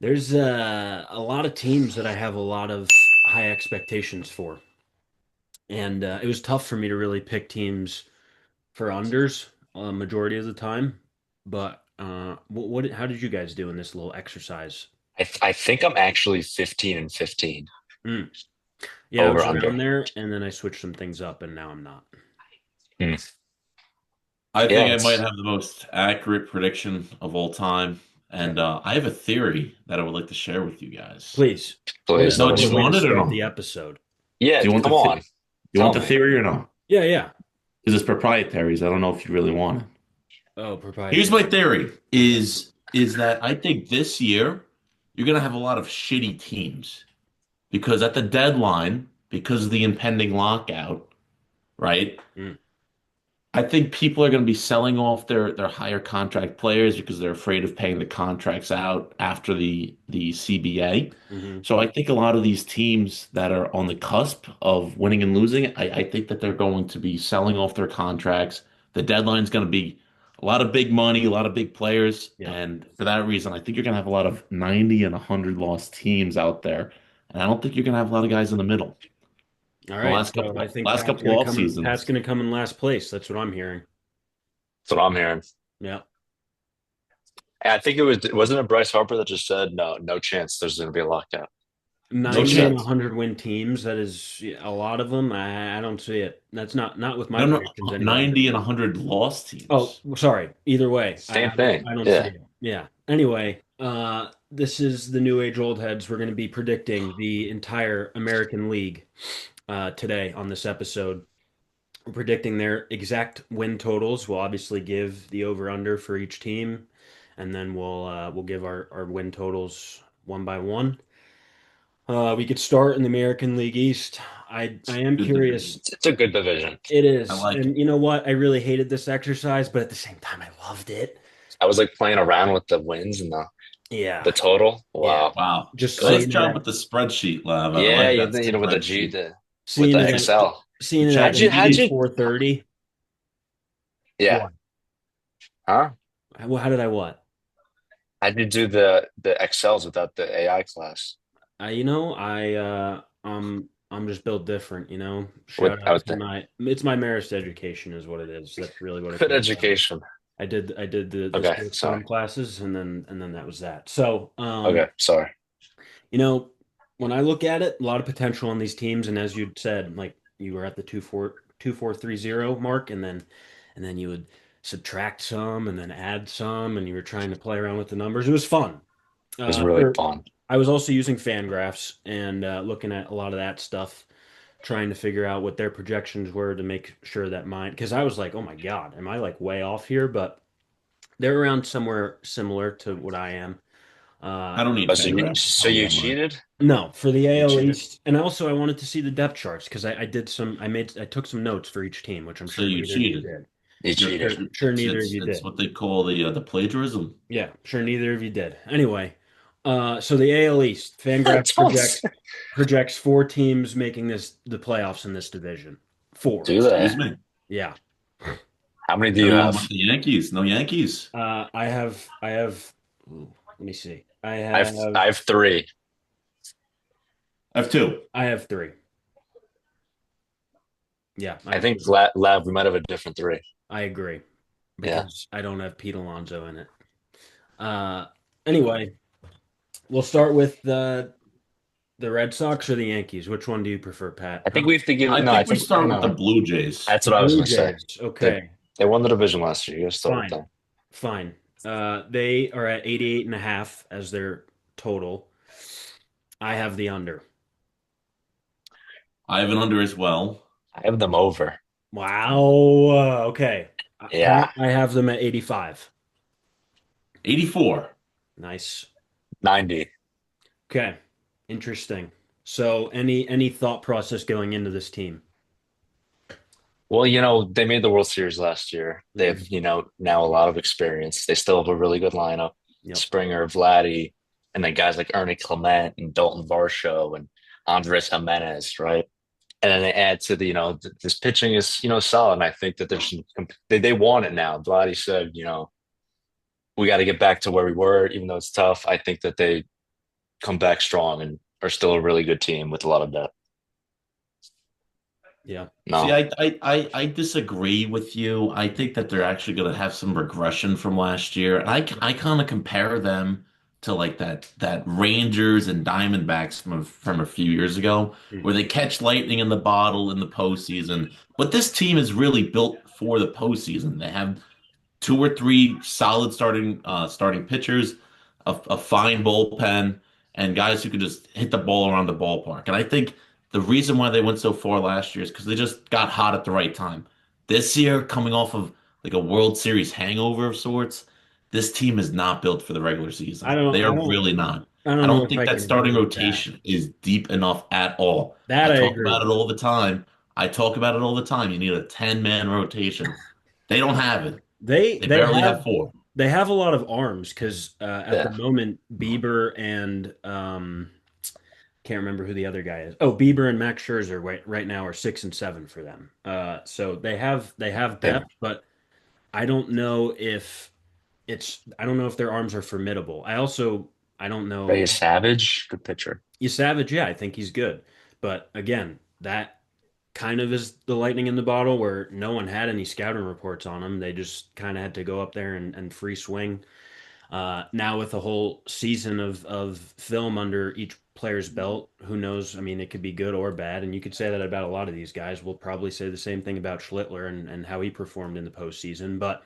There's a lot of teams that I have a lot of high expectations for, and it was tough for me to really pick teams for unders majority of the time. But how did you guys do in this little exercise? I think I'm actually 15 and 15 Hmm. Yeah, I over was under. around there, and then I switched some things up, and now I'm not. Hmm. I Yeah, think I might it's have the most accurate prediction of all time, and I have a theory that I would like to share with you guys. Please, please No, what do a you way to want it or start the no? episode. yeah. Do you want Come the on, you want tell the me. theory or no? Yeah, yeah. Because it's proprietary, so I don't know if you really want it. Oh, Here's proprietary. my theory: Okay. is that I think this year you're gonna have a lot of shitty teams because at the deadline, because of the impending lockout, right? Hmm. I think people are going to be selling off their higher contract players because they're afraid of paying the contracts out after the CBA. Hmm. So I think a lot of these teams that are on the cusp of winning and losing, I think that they're going to be selling off their contracts. The deadline's going to be a lot of big money, a lot of big players, Yeah. and for that reason, I think you're going to have a lot of 90 and 100 lost teams out there, and I don't think you're going to have a lot of guys in the middle. All The right. So I think last couple off Pat's seasons. gonna come in last place. That's what I'm hearing. That's what I'm hearing. Yeah. And I think wasn't it Bryce Harper that just said no chance there's going to be a lockout. That's what he 90 and said. 100 win teams. That is a lot of them. I don't see it. That's not with my No, no, predictions anyway. 90 and 100 lost Oh, teams. sorry. Either way, Same thing. I don't see Yeah, it. Yeah. Anyway, this is the new age old heads. We're going to be predicting the entire American League today on this episode. We're predicting their exact win totals. We'll obviously give the over under for each team, and then we'll give our win totals one by one. We could start in the American League East. I am Good curious. division. it's a good division. It I is, like it. and you know what? I really hated this exercise, but at the same time, I loved it. I was like playing around with the wins and the Yeah, total. yeah. Wow, Wow. Just good. Nice seeing it job at with the spreadsheet, Lav. I Yeah, like that you know with the G spreadsheet. with seeing the it at Excel. seeing it at Chat an How'd GPT. you? 8430. Yeah, What? huh? How did I what? How'd you do the Excels without the AI class? I'm just built different. With Shout I out was to my it's my marist education is what it is. That's really what it good comes down to. education. I did the Okay, sports sorry. film classes, and then that was that. So Okay, sorry. you know, when I look at it, a lot of potential on these teams, and as you said, like you were at the 2-4 2-4 3-0 mark, and then you would subtract some and then add some, and you were trying to play around with the numbers. It was fun. It was really For fun. I was also using fan graphs and looking at a lot of that stuff, trying to figure out what their projections were to make sure that mine, because I was like, oh my God, am I like way off here? But they're around somewhere similar to what I am. I don't Oh, need fan graphs to so tell me you I'm right. cheated? No, for the You AL cheated. East, and also I wanted to see the depth charts because I took some notes for each team, which I'm So sure you neither of you cheated. did. You cheated. Sure neither of you It's did. what they call the plagiarism. Yeah, sure neither of you did. Anyway, so the AL East, Fangraphs Don't projects four teams making this the playoffs in this division. Four. do Excuse that. me. Yeah. How many do you Everyone have? went the Yankees. No Yankees. I have. Ooh, let me see. I have three. I have two. I have three. Yeah, I I have think three. Lab, we might have a different three. I agree Yeah. because I don't have Pete Alonso in it. Uh, anyway, we'll start with the Red Sox or the Yankees. Which one do you prefer, Pat? I think we have to give I no, I think we think start with the no. Blue Jays. That's The what I was Blue gonna say. Jays. They Okay, they won the division last year. You gotta start with fine, them. fine. They are at 88 and a half as their total. I have the under. I have an under as well. I have them over. Wow. Okay. Pat, Yeah. I have them at 85. 84. Nice. 90. Okay. Interesting. So, any thought process going into this team? Well, they made the World Series last year. They have, Mhm. now a lot of experience. They still have a really good lineup. Yep. Springer, Vladdy, and then guys like Ernie Clement and Dalton Varsho and Andres Jimenez, right? And then they add to this pitching is, solid. And I think that they want it now. Vladdy said, we got to get back to where we were, even though it's tough. I think that they come back strong and are still a really good team with a lot of depth. Yeah. See, No, I disagree with you. I think that they're actually going to have some regression from last year. And I kind of compare them to like that Rangers and Diamondbacks from a few years ago, Mm. where they catch lightning in the bottle in the postseason. But this team is really built for the postseason. They have two or three solid starting pitchers, a fine bullpen, and guys who can just hit the ball around the ballpark. And I think the reason why they went so far last year is because they just got hot at the right time. This year, coming off of like a World Series hangover of sorts, this team is not built for the regular I season. don't They I are don't really not. I I don't know don't if think I that can agree starting with that. rotation is deep enough at all. That I I talk about agree. it all the time. I talk about it all the time. You need a 10-man rotation. They don't have it. They They they barely have have four. they have a lot of arms because at the yeah, moment Bieber and can't remember who the other guy is. Oh, Bieber and Max Scherzer right now are 6 and 7 for them. So they have yeah. depth, but I don't know if I don't know if their arms are formidable. I don't Ray know. Savage, good pitcher. Savage, yeah, I think he's good, but again, that kind of is the lightning in the bottle where no one had any scouting reports on him. They just kind of had to go up there and free swing. Now with a whole season of film under each player's belt, who knows? I mean, it could be good or bad, and you could say that about a lot of these guys. We'll probably say the same thing about Schlittler and how he performed in the postseason. But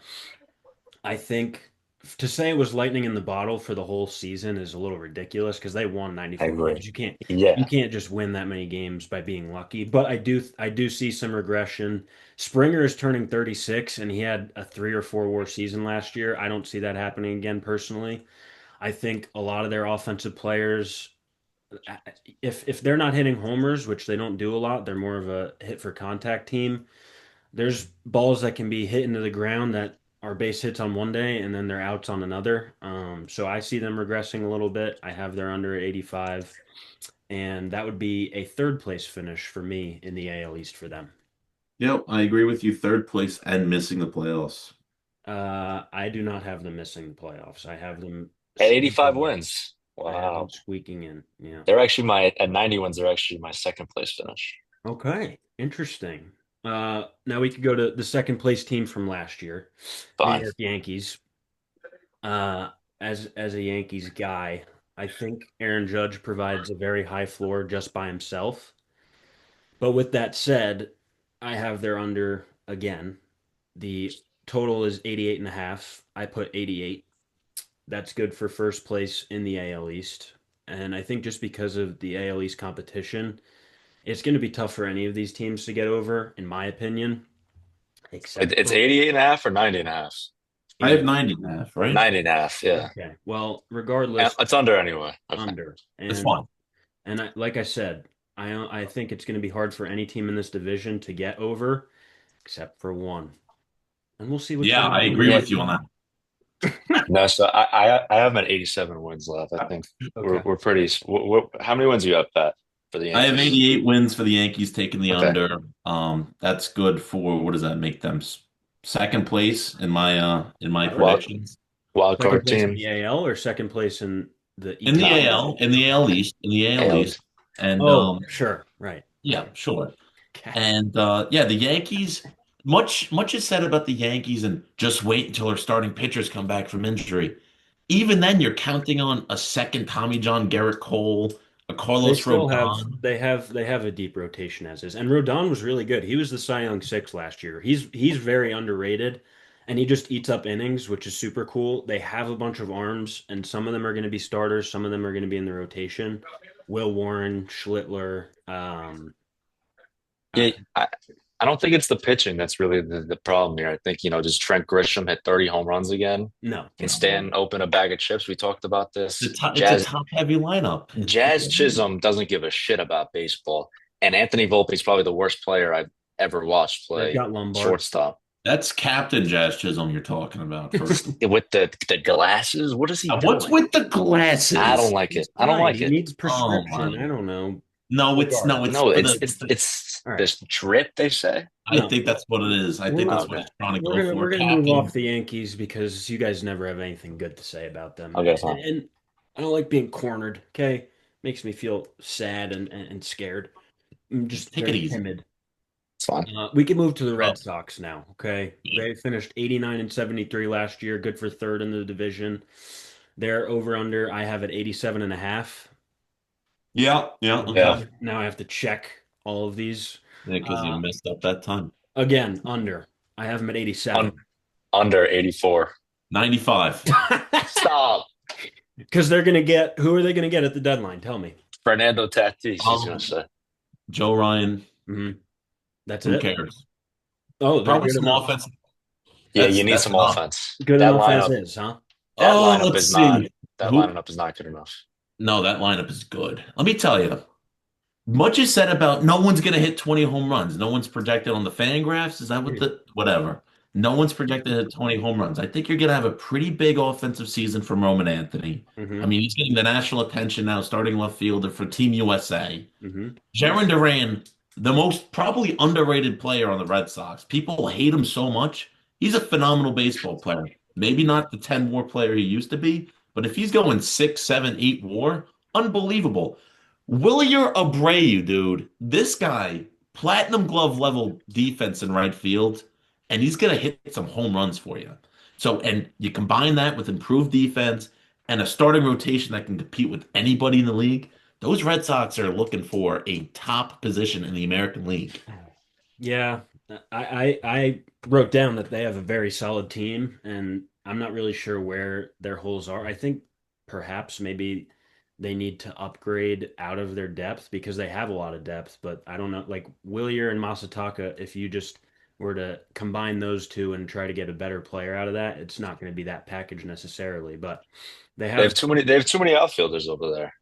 I think to say it was lightning in the bottle for the whole season is a little ridiculous because they won I 94 agree. games. You Yeah, can't just win that many games by being lucky. But I do see some regression. Springer is turning 36 and he had a 3 or 4 WAR season last year. I don't see that happening again personally. I think a lot of their offensive players, if they're not hitting homers, which they don't do a lot, they're more of a hit for contact team. There's balls that can be hit into the ground that are base hits on one day and then they're outs on another. So I see them regressing a little bit. I have their under 85, and that would be a third place finish for me in the AL East for them. Yep, I agree with you. Third place and missing the playoffs. I do not have them missing the playoffs. I have them at 85 squeaking in. wins. I have them Wow. squeaking in. Yeah. They're actually my at 90 wins. They're actually my second place finish. Okay. Interesting. Now we could go to the second place team from last year, New Fine. York Yankees. Uh, as a Yankees guy, I think Aaron Judge provides a very high floor just by himself. But with that said, I have their under again. The total is 88 and a half. I put 88. That's good for first place in the AL East. And I think just because of the AL East competition, it's going to be tough for any of these teams to get over, in my opinion, except It's for 88 and a half or 90 and a half. I have 80. 90 and a half, right? 90 and a half, yeah. Okay. Well, regardless, It's under anyway. Okay. under. It's And fine. like I said, I think it's going to be hard for any team in this division to get over, except for one. And we'll see which Yeah, one I that one agree Yeah. with you on is. that. No, so I have them at 87 wins left. I think we're Okay. we're pretty. How many wins do you have, Pat, for the I have Yankees? 88 wins for the Yankees taking the Okay. under. That's good for what does that make them? Second place in my All right. predictions. Wild Second card place in team. the AL or second place in the In the East? No, AL, in the AL East, in the AL AL. East. And Oh, sure. Right. yeah, sure. Okay. And yeah, the Yankees, much is said about the Yankees and just wait until their starting pitchers come back from injury. Even then, you're counting on a second Tommy John Garrett Cole, a They Carlos still have Rodon. they have a deep rotation as is. And Rodon was really good. He was the Cy Young six last year. He's very underrated and he just eats up innings, which is super cool. They have a bunch of arms and some of them are going to be starters, some of them are going to be in the rotation. Will Warren, Schlittler, Yeah, uh, I don't think it's the pitching that's really the problem here. I think, does Trent Grisham hit 30 home runs again? no, Can no. Stan open a bag of chips? We talked about this. It's a top heavy lineup. Jazz Chisholm doesn't give a shit about baseball. And Anthony Volpe is probably the worst player I've ever watched They've play got Lombard. shortstop. That's Captain Jazz Chisholm you're talking about first. With the glasses, what is he What's doing? with the I don't glasses? like He's it. I don't blind. like He it. needs Oh prescription. my. I don't know. No, it's No, for it's All right. this drip, they say. I No, think that's what it is. I think we're that's Oh, what okay. he's trying to we're go gonna for. we're gonna move off Captain. the Yankees because you guys never have anything good to say about them. Okay, fine. And I don't like being cornered. Okay, makes me feel sad and scared. I'm just Take it very easy. timid. It's fine. We can move to the Oh, Red Sox now. Okay, they finished 89 and 73 last year, good for third in the division. They're over under. I have at 87 and a half. yeah, yeah, Yeah. okay. Now I have to check all of these. Yeah, because you Uh, messed up that time. again, under. I have them at 87. Un under 84. 95. Stop. Because they're going to get, who are they going to get at the deadline? Tell me. Fernando Tatis, he's gonna Um, say. Joe Ryan, hmm That's who it. cares? Oh, they're Probably good some enough. offense. Yeah, you need That's some enough. offense. Good That enough as lineup, is, huh? that Oh, lineup let's is not see. that Who? lineup is not good enough. No, that lineup is good. Let me tell you. Much is said about no one's going to hit 20 home runs. No one's projected on the fan graphs. Is that what the whatever? No one's projected to hit 20 home runs. I think you're going to have a pretty big offensive season from Roman Anthony. I Mm-hmm. mean, he's getting the national attention now, starting left fielder for Team USA. Mm-hmm. Jaron Duran, the most probably underrated player on the Red Sox. People hate him so much. He's a phenomenal baseball player. Maybe not the 10 WAR player he used to be, but if he's going 6, 7, 8 WAR, unbelievable. Willier Abreu, dude, this guy, platinum glove level defense in right field, and he's gonna hit some home runs for you. So, and you combine that with improved defense and a starting rotation that can compete with anybody in the league. Those Red Sox are looking for a top position in the American League. Yeah, I wrote down that they have a very solid team, and I'm not really sure where their holes are. I think perhaps maybe they need to upgrade out of their depth because they have a lot of depth, but I don't know. Like Willier and Masataka, if you just were to combine those two and try to get a better player out of that, it's not going to be that package necessarily. But they They have have, too many. They have too many outfielders over there.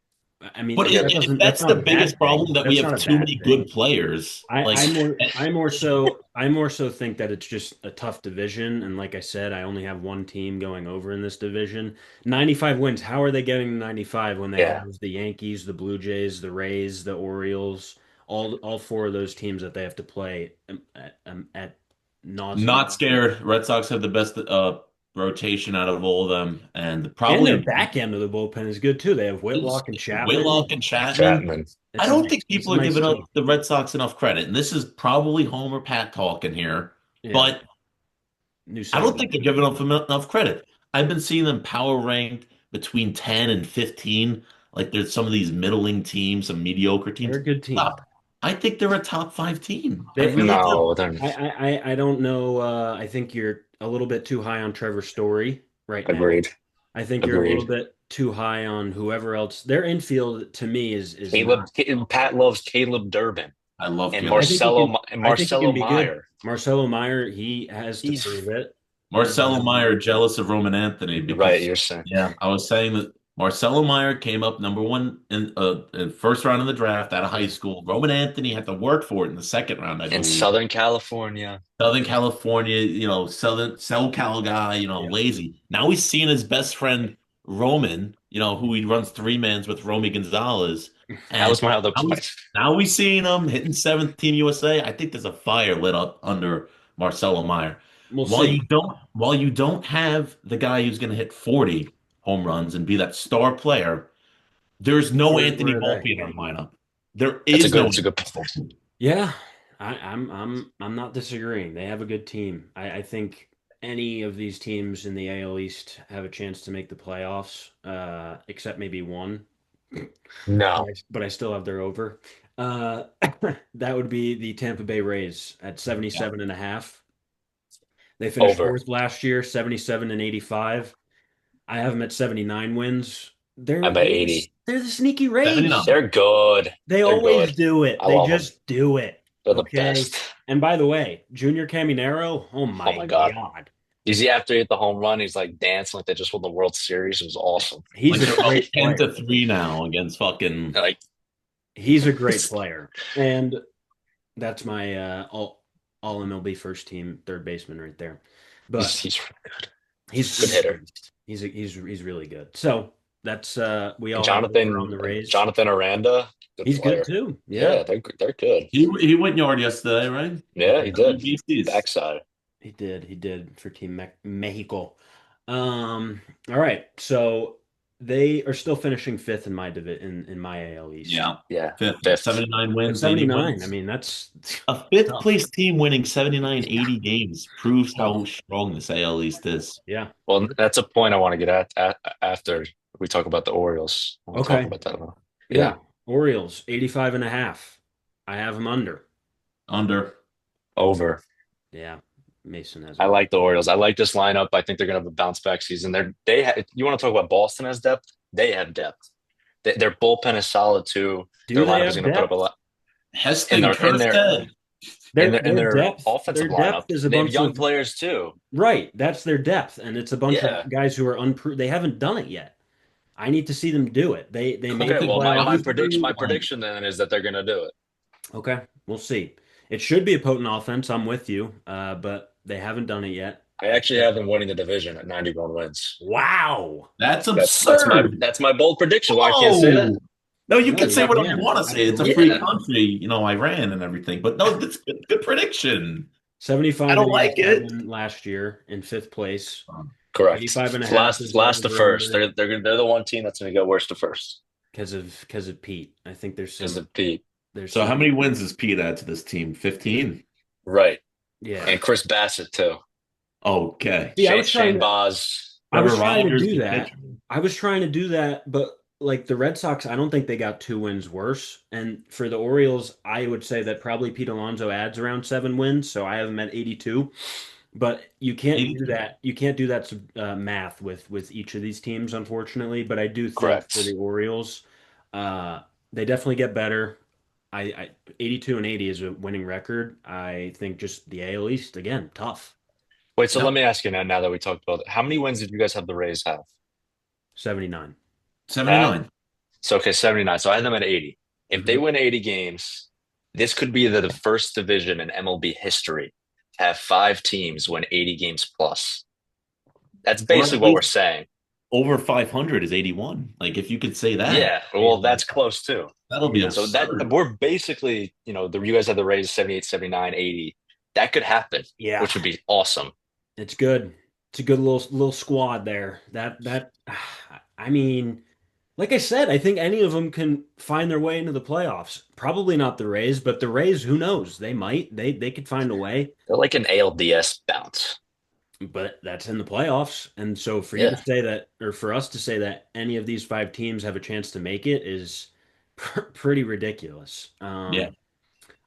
I mean, But Like, that if doesn't, that's that's not the a bad biggest problem thing. that we That's have not a too bad many good thing. players, like I more so think that it's just a tough division. And like I said, I only have one team going over in this division. 95 wins. How are they getting to 95 when they yeah, have the Yankees, the Blue Jays, the Rays, the Orioles, all four of those teams that they have to play at nauseam. not scared. Red Sox have the best rotation out of all of them, and And their probably back end of the bullpen is good too. They have Whitlock and Chapman. Whitlock and Chapman. Chapman. I It's don't nice. think It's a people are nice giving up team. the Red Sox enough credit, and this is probably Homer Pat talking here, Yeah. but New I don't segment. think they're giving up enough credit. I've been seeing them power ranked between 10 and 15. Like there's some of these middling teams, some mediocre They're teams. a good team. Stop. I think they're a top five team. I They, really do. No, they're I don't know. I think you're a little bit too high on Trevor Story right now. agreed. I think you're a little Agreed. bit too high on whoever else. Their infield to me is Caleb. not. Pat loves Caleb Durbin I love and Caleb. I think he Marcelo can be good. Meyer. Marcelo Meyer, he has to He's prove it. Marcelo Meyer jealous of Roman Anthony right. because You're saying yeah, I was saying that Marcelo Meyer came up number one in first round of the draft out of high school. Roman Anthony had to work for it in the second round, I in believe. Southern California. Southern California, Southern SoCal guy, Yeah, lazy. Now he's seeing his best friend Roman, who he runs three mans with Romy Gonzalez, That and was my other now point. we seeing him hitting seventh team USA. I think there's a fire lit up under Marcelo Meyer. we'll While you see. don't have the guy who's going to hit 40 home runs and be that star player, there's no Where Anthony are they? Volpe in our lineup. There That's a is good. no That's a good Anthony point. Volpe. Yeah, I'm not disagreeing. They have a good team. I think any of these teams in the AL East have a chance to make the playoffs, except maybe one. No, But I still have their over. Uh, that would be the Tampa Bay Rays at Yeah. 77 and a half. They finished over. fourth last year, 77 and 85. I have them at 79 wins. They're I'm at they're 80. they're the sneaky Rays. 79. They're good. They They're always good. do it. I They love them. just do it. They're the Okay. best. And by the way, Junior Caminero, oh Oh my my God. God. Is he after he hit the home run? He's like dancing like they just won the World Series. It was awesome. He's Like a they're up great 10 player. to 3 now against fucking Like He's a great player. And that's my all MLB first team third baseman right there. But he's really good. Good he's a hitter. beast. He's really good. So that's we And all have over on Jonathan the Rays. Jonathan Aranda, good He's good player. too. Yeah. Yeah, they're good. he went yard yesterday, right? Yeah, he did. BCs. Backside. He did. He did for Team Mexico. All right. So They are still finishing fifth in my in my AL East. Yeah. Yeah, Fifth, fifth. 79 But wins, 80 79, I wins. mean, that's A fifth tough. place team winning 79, Yeah. 80 games proves Tough. how strong this AL East is. Yeah. Well, that's a point I want to get at after we talk about the Orioles. I want to talk Okay. about that one. Yeah, Yeah. Orioles, 85 and a half. I have them under. Under. over. Yeah. Mason has I them. like the Orioles. I like this lineup. I think they're gonna have a bounce back season. You want to talk about Boston has depth? They have depth. Their bullpen is solid too. Do Their they lineup is have gonna put up a depth? lot in Heston their in their Kjerstad. in their Their offensive lineup. depth is a They have bunch young of players too. right. That's their depth, and it's a bunch of Yeah. guys who are unpro. They haven't done it yet. I need to see them do it. They made Okay. the Colton Well, my playoffs. prediction Cleveland. my prediction then is that they're gonna do it. Okay, we'll see. It should be a potent offense. I'm with you, but they haven't done it yet. I actually have them winning the division at 91 wins. Wow. That's That's my absurd. that's my bold prediction. Why I can't say that? Whoa. No, you No, can say you whatever you can. want to say. It's a free Absolutely. Yeah. country, Iran and everything. But no, that's good prediction. I 75 and don't like it. 87 last year in fifth place. Correct. 85 and a It's half last is the last to over first. under They're the one team that's gonna go worst to first because of Pete. I think because of Pete. there's So how some many wins does Pete add to this team? 15? Right. yeah. And Chris Bassett too. Okay. See, Shane Baz. I was Trevor trying to Rogers, do the that. pitcher. I was trying to do that, but like the Red Sox, I don't think they got two wins worse. And for the Orioles, I would say that probably Pete Alonso adds around 7 wins, so I have him at 82. But you can't do 82. that. You can't do that math with each of these teams, unfortunately. But I do think for the Correct. Orioles, uh, they definitely get better. 82 and 80 is a winning record. I think just the AL East again, tough. Wait, so Yep. let me ask you now that we talked about it. How many wins did you guys have the Rays have? 79. Pat? 79. So okay, 79. So I had them at 80. If they Mhm. win 80 games, this could be the first division in MLB history to have five teams win 80 games plus. That's Or basically at what we're least saying. over 500 is 81. Like, if you could say that, Yeah, well, that's close too. that'll be Yeah. So that absurd. we're basically, you guys have the Rays 78, 79, 80. That could happen, Yeah. which would be awesome. It's good. It's a good little squad there. I mean, like I said, I think any of them can find their way into the playoffs. Probably not the Rays, but the Rays, who knows? They might. They could find a way. They're like an ALDS bounce. But that's in the playoffs. And so for you to Yeah. say that, or for us to say that any of these five teams have a chance to make it is pretty ridiculous. Yeah.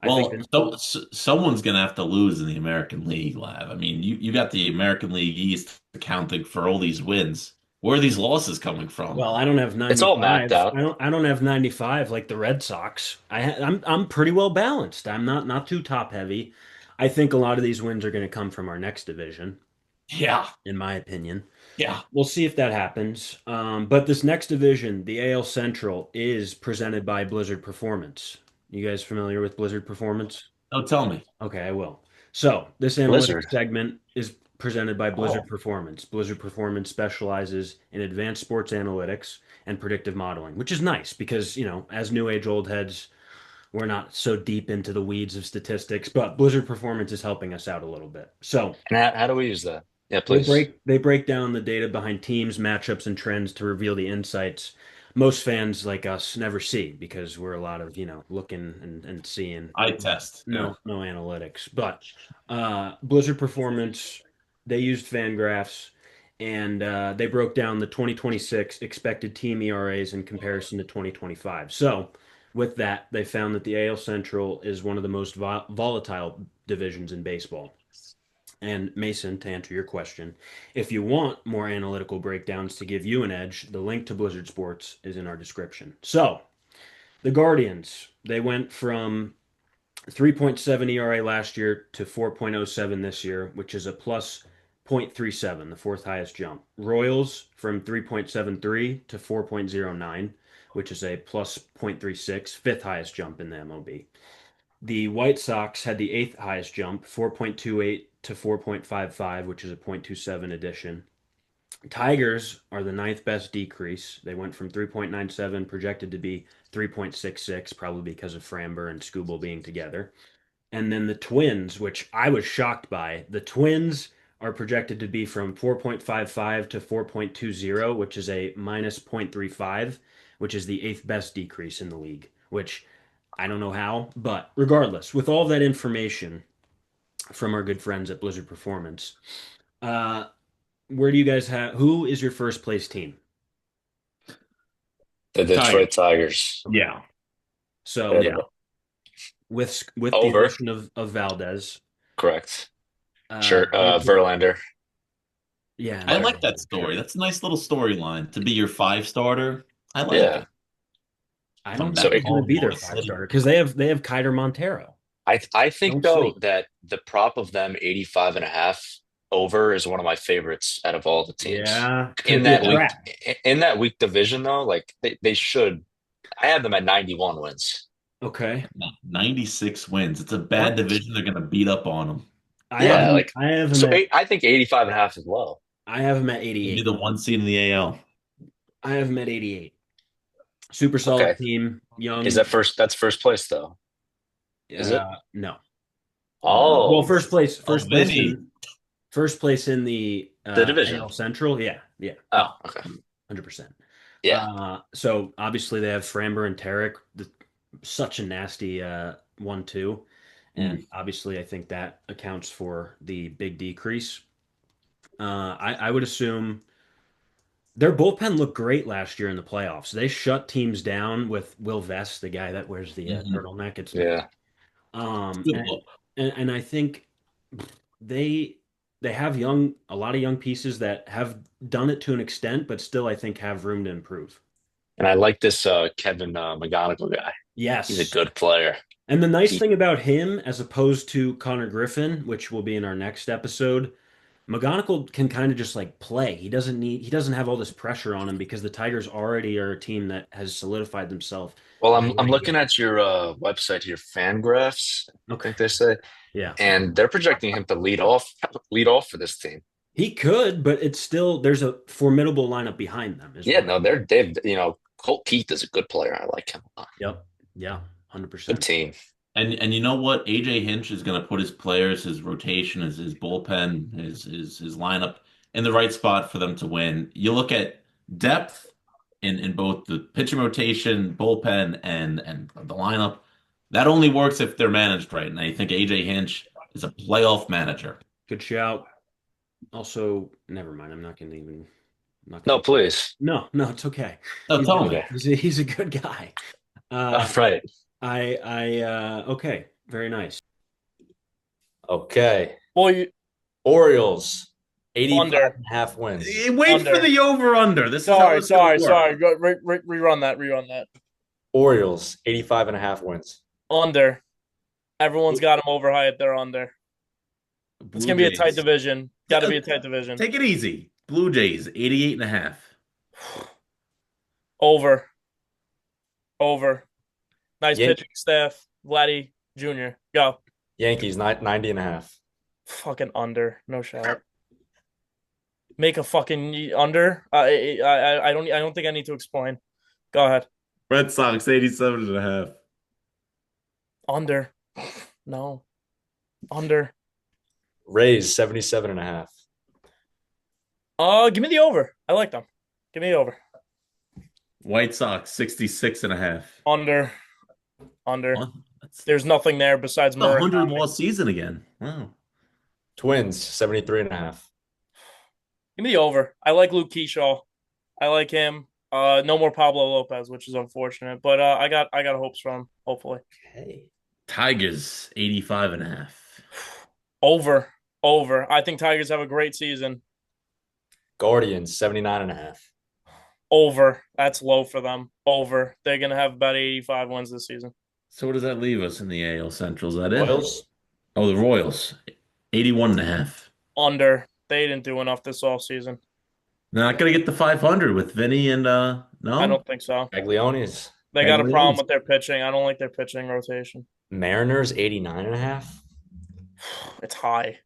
I think Well, someone's going to have to lose in the American League, Lab. I mean, you got the American League East accounting for all these wins. Where are these losses coming from? well, I don't have It's all mapped 95. out. I don't have 95 like the Red Sox. I'm pretty well balanced. I'm not too top heavy. I think a lot of these wins are going to come from our next division, Yeah. in my opinion. Yeah. We'll see if that happens. But this next division, the AL Central, is presented by Blizzard Performance. You guys familiar with Blizzard Performance? Oh, tell me. Okay, I will. So, this Blizzard. analytics segment is presented by Blizzard Oh, Performance. Blizzard Performance specializes in advanced sports analytics and predictive modeling, which is nice because, as new age old heads, we're not so deep into the weeds of statistics, but Blizzard Performance is helping us out a little bit. So, And how do we use that? Yeah, they please. break down the data behind teams, matchups, and trends to reveal the insights most fans like us never see because we're a lot of, looking and seeing eye test. Yeah. no analytics. But Blizzard Performance, they used fan graphs and they broke down the 2026 expected team ERAs in comparison to 2025. So, with that, they found that the AL Central is one of the most volatile divisions in baseball. And Mason, to answer your question, if you want more analytical breakdowns to give you an edge, the link to Blizzard Sports is in our description. So, the Guardians, they went from 3.7 ERA last year to 4.07 this year, which is a plus 0.37, the fourth highest jump. Royals from 3.73 to 4.09, which is a plus 0.36, fifth highest jump in the MLB. The White Sox had the eighth highest jump, 4.28 to 4.55, which is a 0.27 addition. Tigers are the ninth best decrease. They went from 3.97 projected to be 3.66, probably because of Framber and Scooble being together. And then the Twins, which I was shocked by, the Twins are projected to be from 4.55 to 4.20, which is a minus 0.35, which is the eighth best decrease in the league, which I don't know how, but regardless, with all that information from our good friends at Blizzard Performance, uh, where do you guys have, who is your first place team? The Tiger. Detroit Tigers. Yeah. So Yeah. with the Over. addition of Valdez, Correct. uh, Sure. they're pro- Verlander. yeah, and I like that Verlander, story. sure. That's a nice little storyline to be your five starter. I like Yeah. it. I don't Come think So back he's going to home, be their Motor five City. starter because they have Kiter Montero. I think Don't though sleep. that the prop of them 85.5 over is one of my favorites out of all the teams. Yeah, could In be a that Yeah. week trap. in that week division though, like they should. I have them at 91 wins. Okay. 96 wins. It's a bad Yep. division. They're going to beat up on them. I have Yeah, him. like I have him so at. I think 85.5 as well. I have him at They'll be 88. the one seed in the AL. I have him at 88. Super solid Okay. team. Is Young. that first that's first place though? Is it? No. Well, Oh, first place. Oh, First place Vinny. in. First place in the the division. AL Central. Yeah. Yeah. Oh, okay. 100%. Yeah. So obviously they have Framber and Tarek, such a nasty 1-2, and Mm. obviously I think that accounts for the big decrease. I would assume their bullpen looked great last year in the playoffs. They shut teams down with Will Vest, the guy that wears the Mhm. turtleneck. It's nice. Yeah. Um, Good and, look. and I think they they have a lot of young pieces that have done it to an extent, but still I think have room to improve. And I like this Kevin McGonigal guy. He's a Yes. good player. And the nice He thing about him, as opposed to Connor Griffin, which will be in our next episode, McGonagall can kind of just like play. He doesn't have all this pressure on him because the Tigers already are a team that has solidified themselves Well, as a I'm winning looking team. at your website here, Fangraphs, I Okay. think they say, Yeah. and they're projecting him to lead off for this team. He could, but it's still there's a formidable lineup behind them as Yeah, well. no, they've Colt Keith is a good player. I like him a lot. Yep. Yeah. Good 100%. team. And you know what? AJ Hinch is going to put his players, his rotation, his bullpen, his lineup in the right spot for them to win. You look at depth in both the pitching rotation, bullpen, and the lineup. That only works if they're managed right. And I think AJ Hinch is a playoff manager. Good shout. Also, never mind. I'm not No, gonna. please. No, it's okay. Oh, He's tell good. me. Okay. He's a good guy. Uh, Right. okay, very nice. Okay. Well, you, Orioles, 85 under. and a half wins. Wait for Under. the over/under. This is how Sorry, it's going sorry, to work. sorry. Rerun that. Rerun that. Orioles, 85 and a half wins. Under. Everyone's got them overhyped. They're under. It's Blue gonna be a tight Jays. division. Got to be a tight division. Take it easy. Blue Jays, 88.5. Over. Over. Nice Yan- pitching staff. Vladdy Jr. Go. Yankees, 90 and a half. Fucking under. No shot. Make a fucking under. I don't think I need to explain. Go ahead. Red Sox, 87.5. Under. No. Under. Rays, 77 and a half. Give me the over. I like them. Give me the over. White Sox, 66.5. Under. Under. Well, that's There's nothing there besides Murray. 100 more season again. Wow. Twins, 73 and a half. Give me the over. I like Luke Keyshaw. I like him. No more Pablo Lopez, which is unfortunate, but I got hopes from him, hopefully. Okay. Tigers, 85.5. Over. Over. I think Tigers have a great season. Guardians, 79 and a half. Over. That's low for them. Over. They're gonna have about 85 wins this season. So what does that leave us in the AL Central? Is that it? Royals, Oh, the Royals, 81.5. Under. They didn't do enough this offseason. They're not going to get the 500 with Vinny and no? I don't think so. Caglioni's. They got a Caglioni's. problem with their pitching. I don't like their pitching rotation. Mariners, 89 and a half. It's high.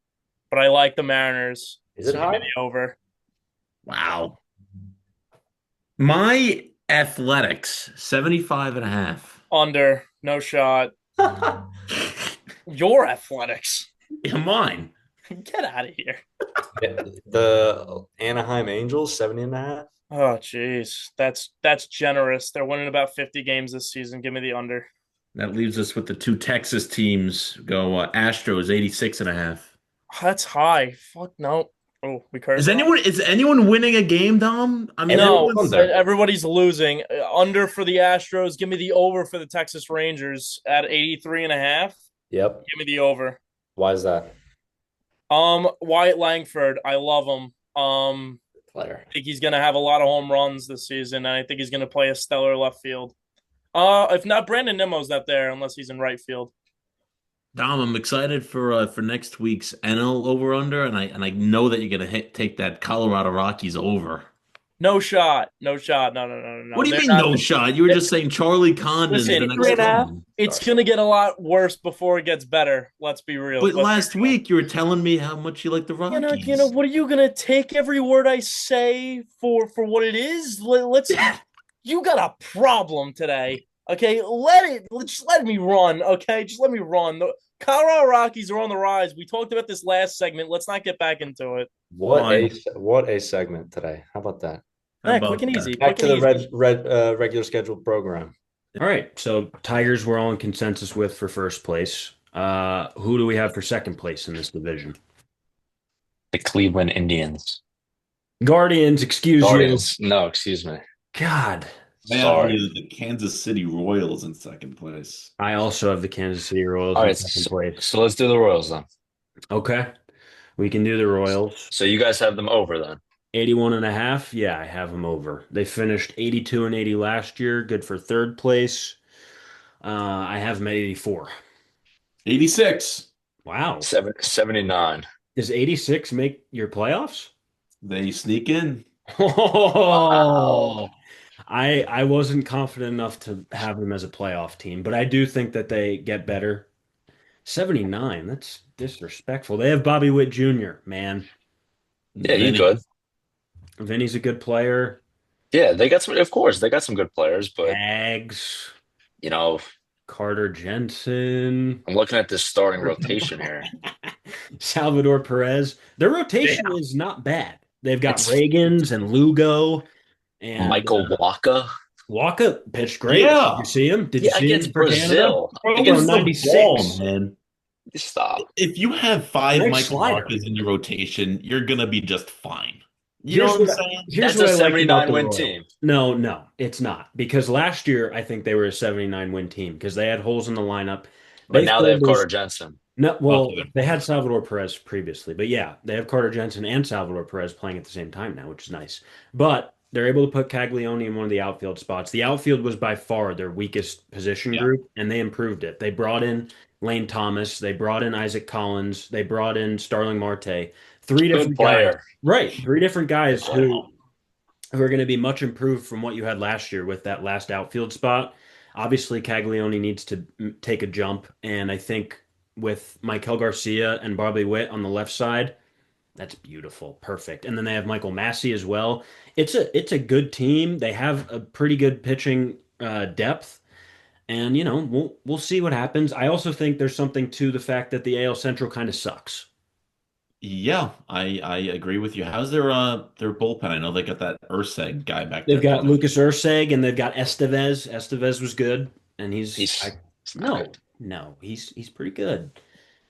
But I like the Mariners. Is it So give me high? the over. Wow. My Athletics, 75.5. Under. No shot. Your athletics. Yeah, mine. Get out of here. The Anaheim Angels, 70.5. Oh, jeez. That's generous. They're winning about 50 games this season. Give me the under. That leaves us with the two Texas teams. Go Astros 86.5. That's high. Fuck no. Oh, we cursing. Is anyone winning a game, Dom? I mean, No, everyone's Under. everybody's losing. Under for the Astros. Give me the over for the Texas Rangers at 83.5. Yep. Give me the over. Why is that? Wyatt Langford, I love him. Player. I think he's gonna have a lot of home runs this season, and I think he's gonna play a stellar left field. If not, Brandon Nimmo's not there unless he's in right field. Dom. I'm excited for next week's NL over under, and I know that you're gonna take that Colorado Rockies over. No shot. No shot. No. What do you They're mean not- no shot? You were just saying Charlie Condon's Listen, the next 3.5. one. It's gonna get a lot worse before it gets better. Let's be real. But last week you were telling me how much you like the Rockies. What are you gonna take every word I say for what it is? Let's. You got a problem today. Okay, just let me run. Okay, just let me run. The Colorado Rockies are on the rise. We talked about this last segment. Let's not get back into it. What a segment today. How about that? How Quick about and that? easy. Back Quick to and the easy. regular scheduled program. All right, so Tigers we're all in consensus with for first place. Who do we have for second place in this division? The Cleveland Indians. Guardians, excuse Guardians. No, excuse me. you. God, I have Sorry. the Kansas City Royals in second place. I also have the Kansas City Royals All in right, second place. so let's do the Royals then. Okay, we can do the Royals. So you guys have them over then. 81.5. Yeah, I have them over. They finished 82 and 80 last year. Good for third place. I have them at 84. 86. Wow. 79. Does 86 make your playoffs? They sneak in. Oh, I wasn't confident enough to have them as a playoff team, but I do think that they get better. 79, that's disrespectful. They have Bobby Witt Jr., man. Yeah, you Vinny. good. Vinny's a good player. Yeah, they got some. Of course, they got some good players, but Ags, you know, Carter Jensen, I'm looking at this starting rotation here. Salvador Perez. Their rotation Yeah. is not bad. They've got It's- Reagans and Lugo and Michael Waka. Walker pitched great. Yeah. Did you see him? Did Yeah, you see him against for Canada? Brazil. Bro, Against the 96. ball, man. Stop. If you have five Nice Michael slider. Walkers in your rotation, you're gonna be just fine. You know Here's what I'm what- saying? Here's That's what a I like about 79 the win Royals. team. No, it's not. Because last year I think they were a 79 win team because they had holes in the lineup. But now they have filled those- Carter Jensen. No, well, Okay. they had Salvador Perez previously, but yeah, they have Carter Jensen and Salvador Perez playing at the same time now, which is nice. But they're able to put Caglione in one of the outfield spots. The outfield was by far their weakest position Yeah. group, and they improved it. They brought in Lane Thomas, they brought in Isaac Collins, they brought in Starling Marte. Three Good different player. guys. Right. Three different guys who are going to be much improved from what you had last year with that last outfield spot. Obviously, Caglione needs to take a jump, and I think with Michael Garcia and Bobby Witt on the left side, that's beautiful, perfect. And then they have Michael Massey as well. It's a good team. They have a pretty good pitching depth, and we'll see what happens. I also think there's something to the fact that the AL Central kind of sucks. Yeah, I agree with you. How's their bullpen? I know they got that Urseg guy back They've there. got Lucas Urseg and they've got Estevez. Estevez was good, and He's not no, good. no, he's pretty good.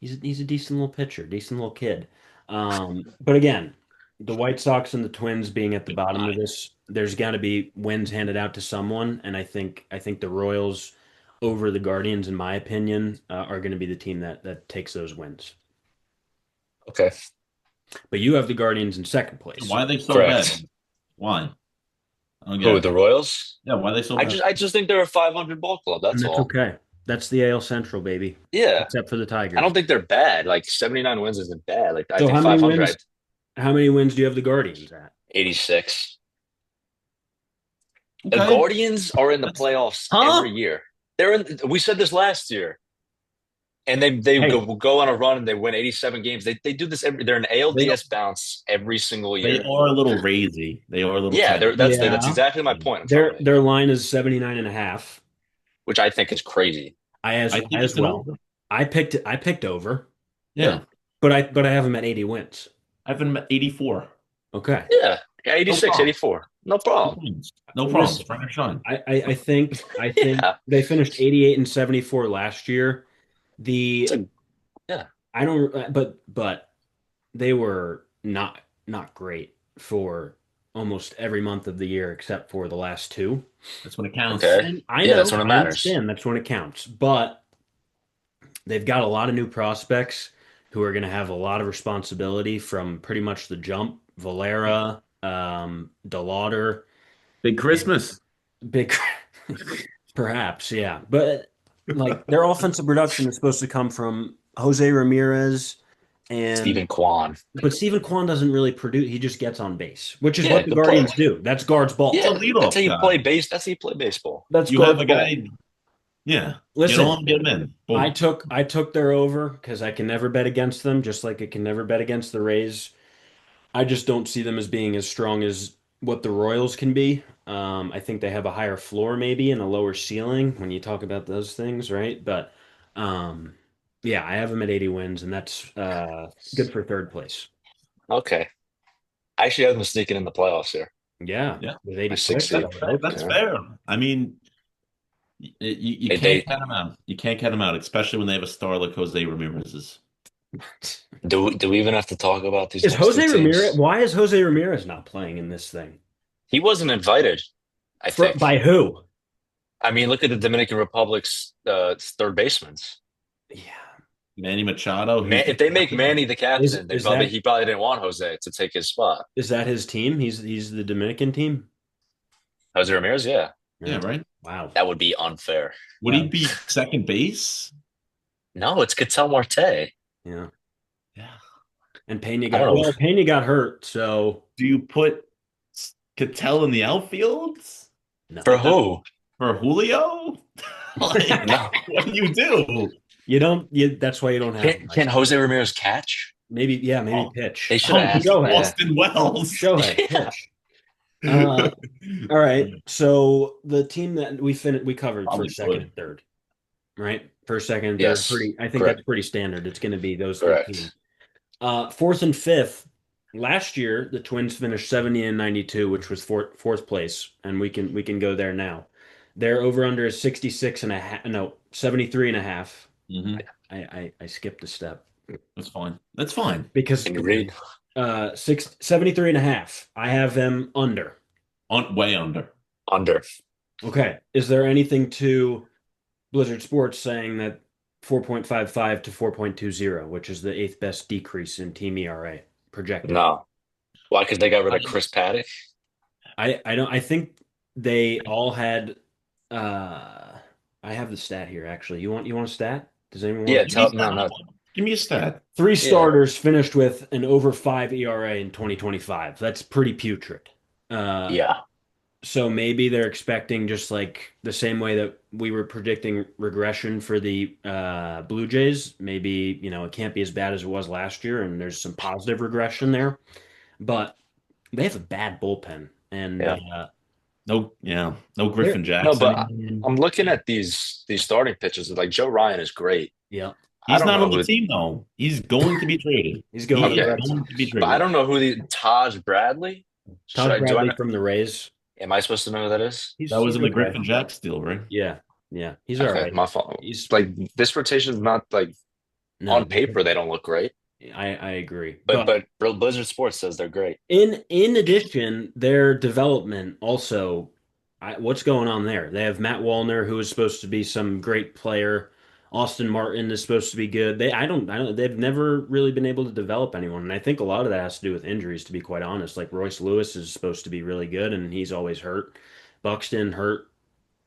He's a decent little pitcher, decent little kid. But again, the White Sox and the Twins being at the bottom of this, there's got to be wins handed out to someone, and I think the Royals over the Guardians, in my opinion, are going to be the team that takes those wins. Okay. But you have the Guardians in second place. Why are they so Correct. bad? Why? I don't get Who, it. the Royals? Yeah, why are they so I bad? just think they're a 500 ball club. And That's that's all. okay. That's the AL Central, baby. Yeah. Except for the Tigers. I don't think they're bad. Like 79 wins isn't bad. Like I So think how many 500, wins? How many wins do you have the Guardians at? 86. The Okay. Guardians are in the That's- playoffs Huh? every year. They're in. We said this last year, and they Hey. go on a run and they win 87 games. They do this every. They're an ALDS bounce every single They year. are a little razy. They are a little Yeah, tight. that's Yeah. exactly my point. I'm Their telling you, their line is 79.5. which I think is crazy. I I think as it's an well. over. I picked over. Yeah. but I have him at 80 wins. I have him at 84. Okay. Yeah, No 86, problem. 84. No No problem. problems. No Listen, problems. Run or shine. I think Yeah, they finished 88 and 74 last year. it's The a yeah. I don't but they were not great for almost every month of the year except for the last two. That's when it counts. Okay. And I Yeah, that's know, when it I matters. understand that's when it counts, but they've got a lot of new prospects who are going to have a lot of responsibility from pretty much the jump. Valera, DeLauder, Big Christmas. big, perhaps, yeah. But like their offensive production is supposed to come from Jose Ramirez and Stephen Kwan. but Stephen Kwan doesn't really produce. He just gets on base, which is Yeah, what the good player. Guardians do. That's guards ball. It's a Yeah, that's how leadoff you guy. play base. That's how you play baseball. That's You have guards a ball. guy, yeah. Get Listen, on, get him in. I Boom. took I took their over because I can never bet against them, just like I can never bet against the Rays. I just don't see them as being as strong as what the Royals can be. I think they have a higher floor maybe and a lower ceiling when you talk about those things, right? But um, yeah, I have them at 80 wins, and that's good for third place. Okay. I actually have them sneaking in the playoffs here. Yeah, Yeah. with My 86, sixth I seed. would hope That's so. fair. I mean, you They, can't they count them out. You can't count them out, especially when they have a star like Jose Ramirez's. do we even have to talk about these Is next two Jose Ramirez? teams? Why is Jose Ramirez not playing in this thing? He wasn't invited, I think. By who? I mean, look at the Dominican Republic's third baseman. Yeah. Manny Machado. Man, if they make Manny the Is captain, is that he probably didn't want Jose to take his spot. is that his team? He's the Dominican team. Jose Ramirez, yeah, Yeah, Yeah. right. Wow. that would be unfair. Would he be second base? No, it's Ketel Marte. Yeah. Yeah. And Pena I don't know. Pena got hurt, so Do you put Cattell in the outfield no. For who? for Julio? Like, No. what do you do? You don't. That's why you don't have him. Can Jose Ramirez catch? Maybe maybe Oh, pitch. they should have asked. Shohei. Austin Wells. Shohei, Yeah. pitch. All right. So the team that we covered Probably first, second, would. and third, right? First, second, and third. Yes, Pretty. I think correct. that's pretty standard. It's going to be those three Correct. teams. Fourth and fifth. Last year, the Twins finished 70 and 92, which was fourth place, and we can go there now. Their over under is 66 and a half. No, 73 and a half. Mhm. I skipped a step That's fine. That's fine. because Can you read? 73 and a half. I have them under. Way under. Under. Okay. Is there anything to Blizzard Sports saying that 4.55 to 4.20, which is the eighth best decrease in team ERA projected? No. Why? Because they got rid of Chris Paddock. I don't. I think they all had. I have the stat here. Actually, you want a stat? Does anyone want? Yeah, Give me a stat. no. Give me a stat. Three Yeah. starters finished with an over 5 ERA in 2025. That's pretty putrid. Yeah. So maybe they're expecting just like the same way that we were predicting regression for the Blue Jays. Maybe, it can't be as bad as it was last year, and there's some positive regression there. But they have a bad bullpen, and Yeah. No Griffin No, Jackson. but I'm looking at these starting pitchers. Like Joe Ryan is great. yeah, I He's don't not know on the who- team though. He's going to be traded. he's going to the Okay. Red Going Sox. to be But I traded. don't know who Taj Bradley. Todd Do I Bradley know- from the Rays. Am I supposed to know who that is? That was in the okay. Griffin Jack steal, right? Yeah, he's all Okay, right. my fault. He's Like this rotation is not like no, on paper they don't look great, I agree, but Blizzard Sports says they're great. in addition, their development also. What's going on there? They have Matt Wallner, who is supposed to be some great player. Austin Martin is supposed to be good. I don't. They've never really been able to develop anyone, and I think a lot of that has to do with injuries. To be quite honest, like Royce Lewis is supposed to be really good, and he's always hurt. Buxton hurt.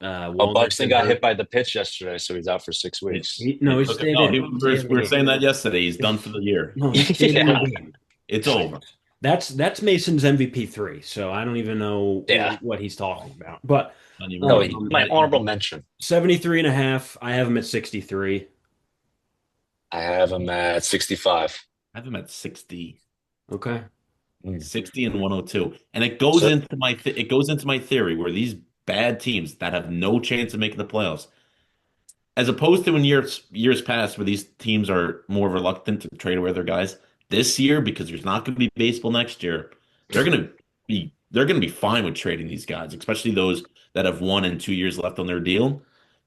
Wallner's Buxton been got hurt. hit by the pitch yesterday, so he's out for 6 weeks. He No, stayed we in. were saying that yesterday. He's done for the year. No, he stayed in the Yeah. game. It's over. That's Mason's MVP 3, so I don't even know Yeah. what he's talking about. But Not even- No, Um, my honorable mention. 73 and a half, I have him at 63. I have him at 65. I have him at 60. Okay. 60 and 102. And it goes So- into my theory where these bad teams that have no chance of making the playoffs, as opposed to in years past where these teams are more reluctant to trade away their guys. This year, because there's not going to be baseball next year, they're going to be fine with trading these guys, especially those that have 1 and 2 years left on their deal.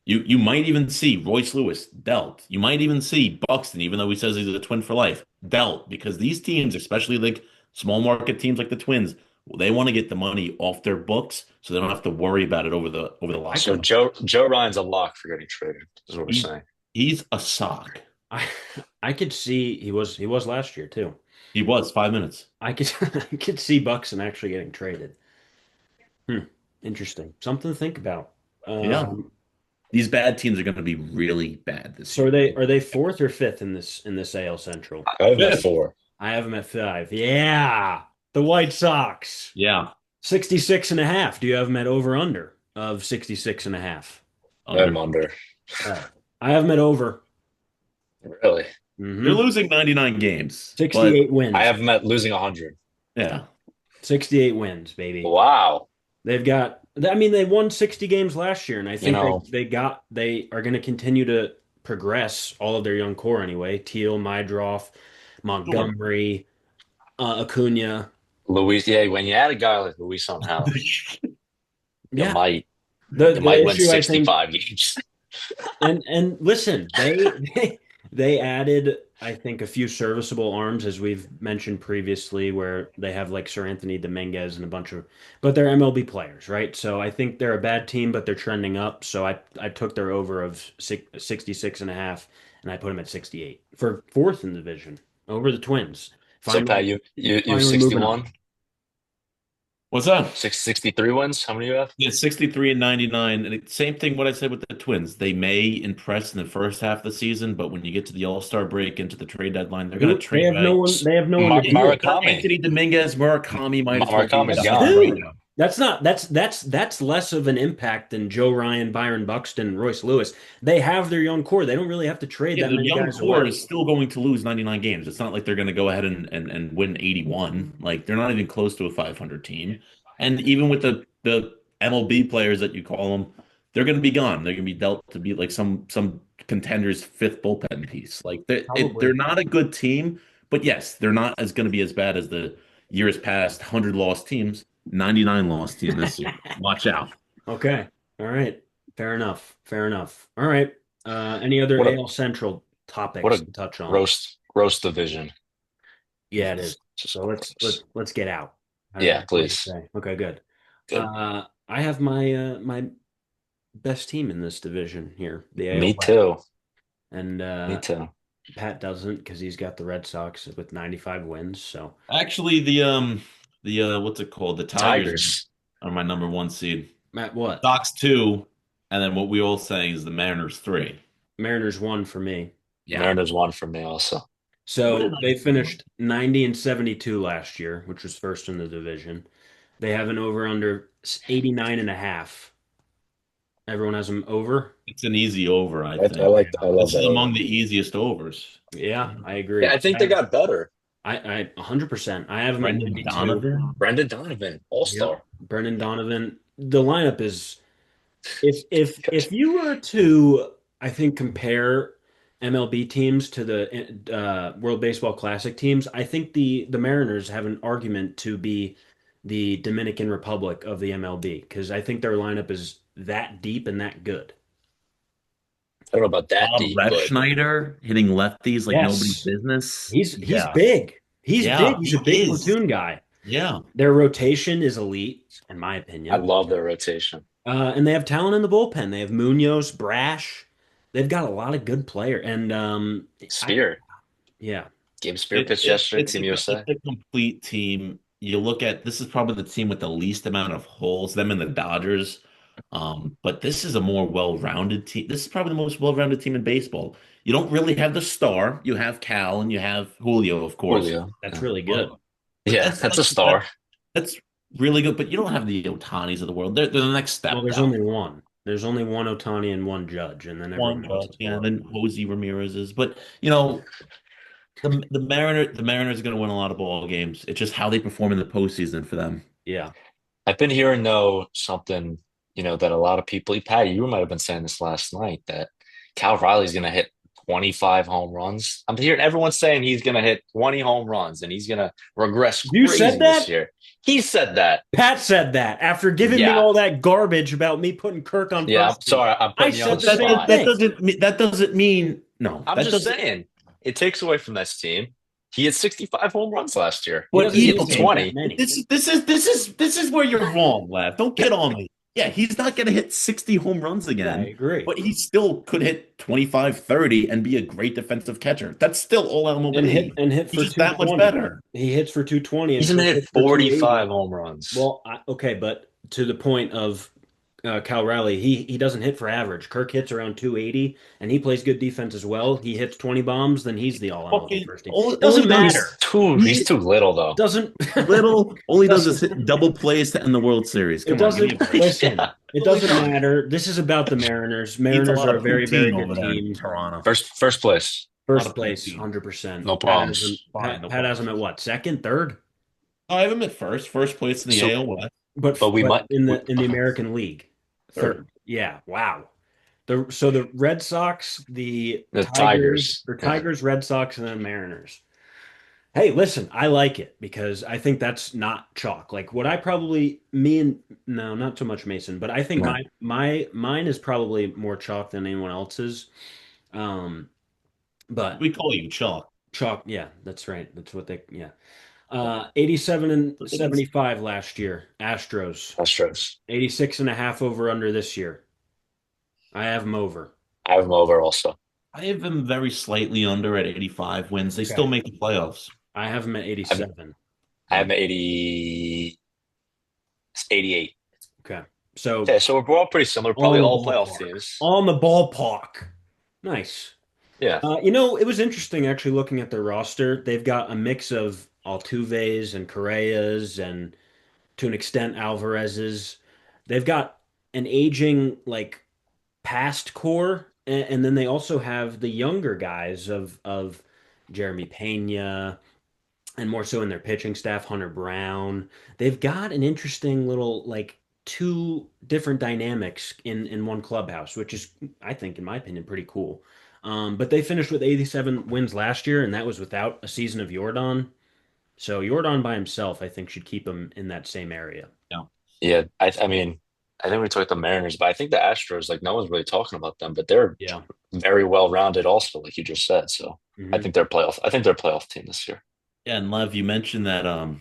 You might even see Royce Lewis dealt. You might even see Buxton, even though he says he's a Twin for life, dealt because these teams, especially like small market teams like the Twins, they want to get the money off their books so they don't have to worry about it over the So lockout. Joe Ryan's a lock for getting traded, is what we're He's saying. he's a sock. I I could see he was last year too. He was 5 minutes. I could I could see Buxton actually getting traded. Hmm. Interesting. Something to think about. Yeah. Um, These bad teams are going to be really bad this so year. are they fourth or fifth in this AL Central? I have him at Fifth. 4. I have them at five. Yeah. The White Sox. Yeah. 66 and a half. Do you have them at over under of 66 and a half? I have him Under. under. I have them at over. Really? They're losing 99 games, but 68 wins. I have him at losing 100. yeah. 68 wins, baby. Wow. They've got, I mean, they won 60 games last year, and I think know- they are going to continue to progress all of their young core anyway. Teal, Mydroff, Montgomery, Acuna. Luis, yeah, when you add a guy like Luis on house, you Yeah. might The you might win issue, I think, 65 games. and listen, they added, I think, a few serviceable arms, as we've mentioned previously, where they have like Sir Anthony Dominguez and a bunch of, but they're MLB players, right? So I think they're a bad team, but they're trending up. So I took their over of 66 and a half, and I put them at 68 for fourth in the division over the Twins. So Pat, you finally moving up. 61, What's that? 63 wins. How many do you have? Yeah, 63 and 99. And same thing what I said with the Twins. They may impress in the first half of the season, but when you get to the All-Star break into the trade deadline, they're going to They trade have no one. They have no one to deal with. Murakami. Anthony Dominguez, Murakami might as well be Murakami's out gone. right now. That's less of an impact than Joe Ryan, Byron Buxton, Royce Lewis. They have their young core. They don't really have to trade Yeah, that the many young guys core away. is still going to lose 99 games. It's not like they're going to go ahead and win 81. Like they're not even close to a 500 team. And even with the MLB players that you call them, they're going to be gone. They're going to be dealt to be like some contenders' fifth bullpen piece. Like Probably. they're not a good team, but yes, they're not as going to be as bad as the years past 100 lost teams. 99 lost team this year. Watch out. Okay. All right. Fair enough. Fair enough. All right. Any other What a- AL Central topics what a to touch on? Roast division. Yeah, it is. Just So let's get out. Yeah, What do you please. say? Okay, good. Good. I have my best team in this division here, the AL Me West. too. And Me too. Pat doesn't because he's got the Red Sox with 95 wins. So Actually, the what's it called? The Tigers Tigers. are my number one seed. Matt, what? Sox 2, and then what we all saying is the Mariners 3. Mariners 1 for me. Mariners 1 for me also. So they finished 90 and 72 last year, which was first in the division. They have an over under 89 and a half. Everyone has them over. It's an easy over, I I think. love This that. is among the easiest overs. Yeah, I agree. Yeah, I think they got better. I 100%. I have them at Brendan 92. Donovan. Brendan Donovan, All-Star. Brendan Donovan. The lineup is if you were to, I think, compare MLB teams to the World Baseball Classic teams, I think the Mariners have an argument to be the Dominican Republic of the MLB because I think their lineup is that deep and that good. I don't know about that deep, Red but Schneider hitting lefties like Yes. nobody's business. He's Yeah. big. He's Yeah, big. He's a he big is. platoon guy. Yeah. Their rotation is elite, in my opinion. I love their rotation. And they have talent in the bullpen. They have Munoz, Brash. They've got a lot of good players. And Spear. yeah, Gabe Spear pitched yesterday, It's Team a, USA. it's a complete team. You look at this is probably the team with the least amount of holes, them and the Dodgers. But this is a more well-rounded team. This is probably the most well-rounded team in baseball. You don't really have the star. You have Cal and you have Julio, of course. Julio. that's really good. Yeah, that's a star. That's really good, but you don't have the Otanis of the world. They're the next step Well, there's down. only one. There's only one Otani and one Judge, and then One everyone else Judge, is yeah, below. and then Jose Ramirez is. But the Mariners are going to win a lot of ball games. It's just how they perform in the postseason for them. Yeah. I've been hearing though something, that a lot of people, Pat, you might have been saying this last night, that Cal Riley's going to hit 25 home runs. I'm hearing everyone saying he's going to hit 20 home runs and he's going to regress You said crazy this that? year. He said that. Pat said that after giving me Yeah. all that garbage about me putting Kirk on Yeah, I'm first. sorry. I'm I putting you on said the the same spot. thing. That doesn't mean no. I'm That just doesn't. saying. It takes away from this team. He had 65 home runs last year. He But doesn't He need hit to hit 20. that many. This is where you're wrong, Lav. Don't get on me. Yeah, he's not going to hit 60 home runs Yeah, I again, agree. but he still could hit 25, 30 and be a great defensive catcher. That's still all MLB. And hit He's for just that much 220. better. He hits for 220 and He's going to Kirk hit hits for 280. 45 home runs. Well, okay, but to the point of Cal Riley, he doesn't hit for average. Kirk hits around 280, and he plays good defense as well. He hits 20 bombs, then he's the all MLB Fucking first team. all Doesn't he does matter. He's too little, though. Doesn't little. All he does is doesn't hit double plays to end the World Series. it Come on, give me a doesn't break. listen. Yeah. It All he doesn't does. matter. This is about the Mariners. Eats a Mariners lot are a of very, very poutine good over there in team. Toronto. First place. Lot First of place, poutine. 100%. No problems. Fine, no Pat has problems. him at what? Second, third? I have him at first place in the So- AL West. But we might- in the American League. Third. Yeah, wow. So the Red Sox, the Tigers. or Tigers, Red Sox, and then Mariners. Hey, listen, I like it because I think that's not chalk. Like what I probably no, not so much Mason, but I think No. mine is probably more chalk than anyone else's. But We call you Chalk. chalk, yeah, that's right. That's what they, yeah. 87 and 75 last year, Astros. Astros. 86 and a half over under this year. I have them over. I have him over also. I have them very slightly under at 85 wins. They Okay. still make the playoffs. I have them at 87. I have him at 88. Okay. So Okay, so we're all pretty similar. Probably all the playoff ballpark. teams. On the ballpark. Nice. Yeah. It was interesting actually looking at their roster. They've got a mix of Altuves and Correas and to an extent Alvarez's. They've got an aging like past core, and then they also have the younger guys of Jeremy Pena, and more so in their pitching staff, Hunter Brown. They've got an interesting little like two different dynamics in one clubhouse, which is I think, in my opinion, pretty cool. But they finished with 87 wins last year, and that was without a season of Jordan. So Jordan by himself, I think, should keep him in that same area. Yeah. I mean, I think we talked the Mariners, but I think the Astros, like no one's really talking about them, but they're Yeah. very well rounded also, like you just said. So Mhm. I think they're a playoff team this year. Yeah, and Lev, you mentioned that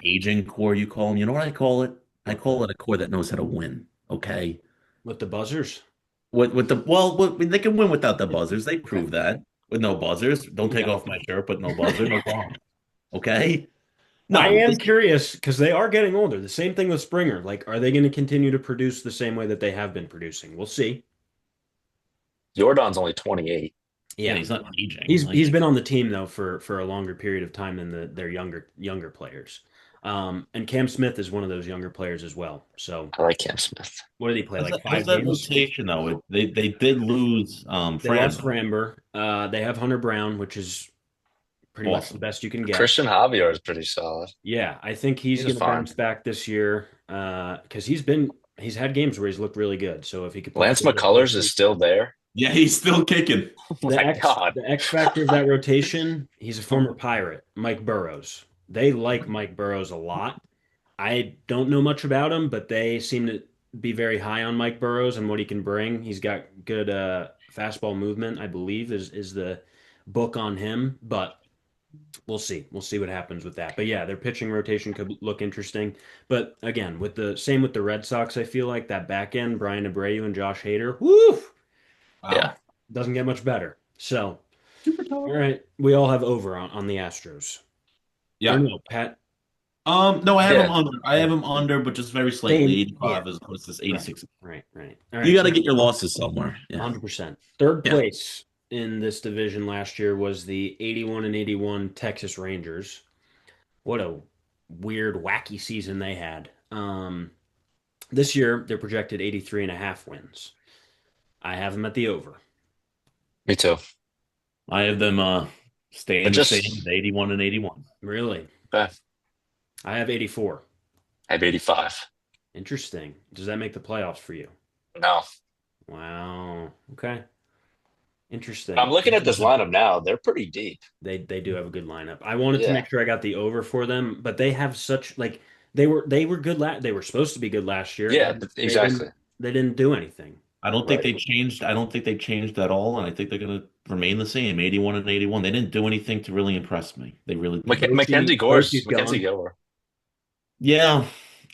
aging core you call them. You know what I call it? I call it a core that knows how to win. Okay. With the buzzers. They can win without the buzzers. They prove that with no buzzers. Don't take Yeah. off my shirt, but no buzzer, no problem. Okay. No, I am curious because they are getting older. The same thing with Springer. Like, are they going to continue to produce the same way that they have been producing? We'll see. Jordan's only 28. yeah, Yeah, he's not aging. he's been on the team though for a longer period of time than their younger players. And Cam Smith is one of those younger players as well. So I like Cam Smith. what did he play? Like How's 5 that games? rotation though? They did lose They lost Framber. Framber. They have Hunter Brown, which is pretty much the Awesome. best you can get. Christian Javier is pretty solid. Yeah, I think he's He's going to fine. bounce back this year because he's had games where he's looked really good. So if he could put Lance together- McCullers is still there. Yeah, he's still kicking. Oh my God. The X factor of that rotation, he's a former Pirate, Mike Burrows. They like Mike Burrows a lot. I don't know much about him, but they seem to be very high on Mike Burrows and what he can bring. He's got good fastball movement, I believe, is the book on him. But we'll see. We'll see what happens with that. But yeah, their pitching rotation could look interesting. But again, with the Red Sox, I feel like that back end, Brian Abreu and Josh Hader, woo, Yeah. doesn't get much better. So, all right, we all have over on the Astros. Yeah. Or no, Pat. No, I have Yeah. him under. I have him under, but just very slightly, Same. 85 as opposed to 86. Right. All You right, got to so get your losses somewhere. Yeah. 100%. Third Yeah. place in this division last year was the 81 and 81 Texas Rangers. What a weird, wacky season they had. This year, they're projected 83 and a half wins. I have them at the over. Me too. I have them staying But the just- same, 81 and 81. Really? Okay. I have 84. I have 85. Interesting. Does that make the playoffs for you? No. Wow. Okay. Interesting. I'm looking at this lineup now. They're pretty deep. They do have a good lineup. I wanted to Yeah, make sure I got the over for them, but they have such like they were good they were supposed to be good last year, yeah, and exactly. they didn't do anything. I don't think Right. they changed. I don't think they changed at all, and I think they're going to remain the same, 81 and 81. They didn't do anything to really impress me. They really didn't. Bochy's Mackenzie gone, Gore. Yeah,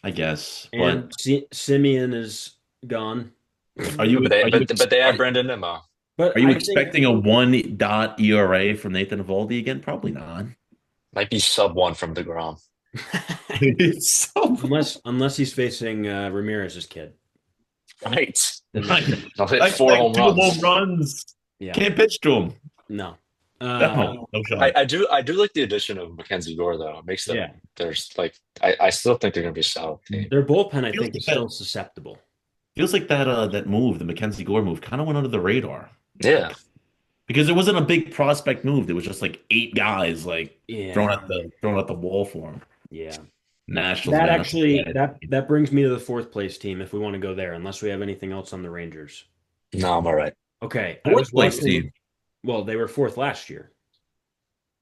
I guess. But and Simeon is gone. are you But they are you but they are, have Brandon Nimmo. But are you I think expecting a 1 ERA from Nathan Eovaldi again? Probably not. Might be sub one from DeGrom. It's so unless he's facing Ramirez's kid, Right. then I'll hit like, 2 home4 home runs. runs. yeah, Can't pitch to him. no. No shot. I do like the addition of Mackenzie Gore though. It makes them Yeah, there's like I still think they're gonna be a solid team. their bullpen I Feels think like is that. still susceptible. Feels like that move, the Mackenzie Gore move, kind of went under the radar. Yeah. Because it wasn't a big prospect move. There was just like 8 guys like Yeah, thrown at the wall for him. yeah. Nationals, That man. actually that brings me to the fourth place team if we want to go there, unless we have anything else on the Rangers. No, I'm all right. Okay, I Fourth was place watching. team. Well, they were fourth last year.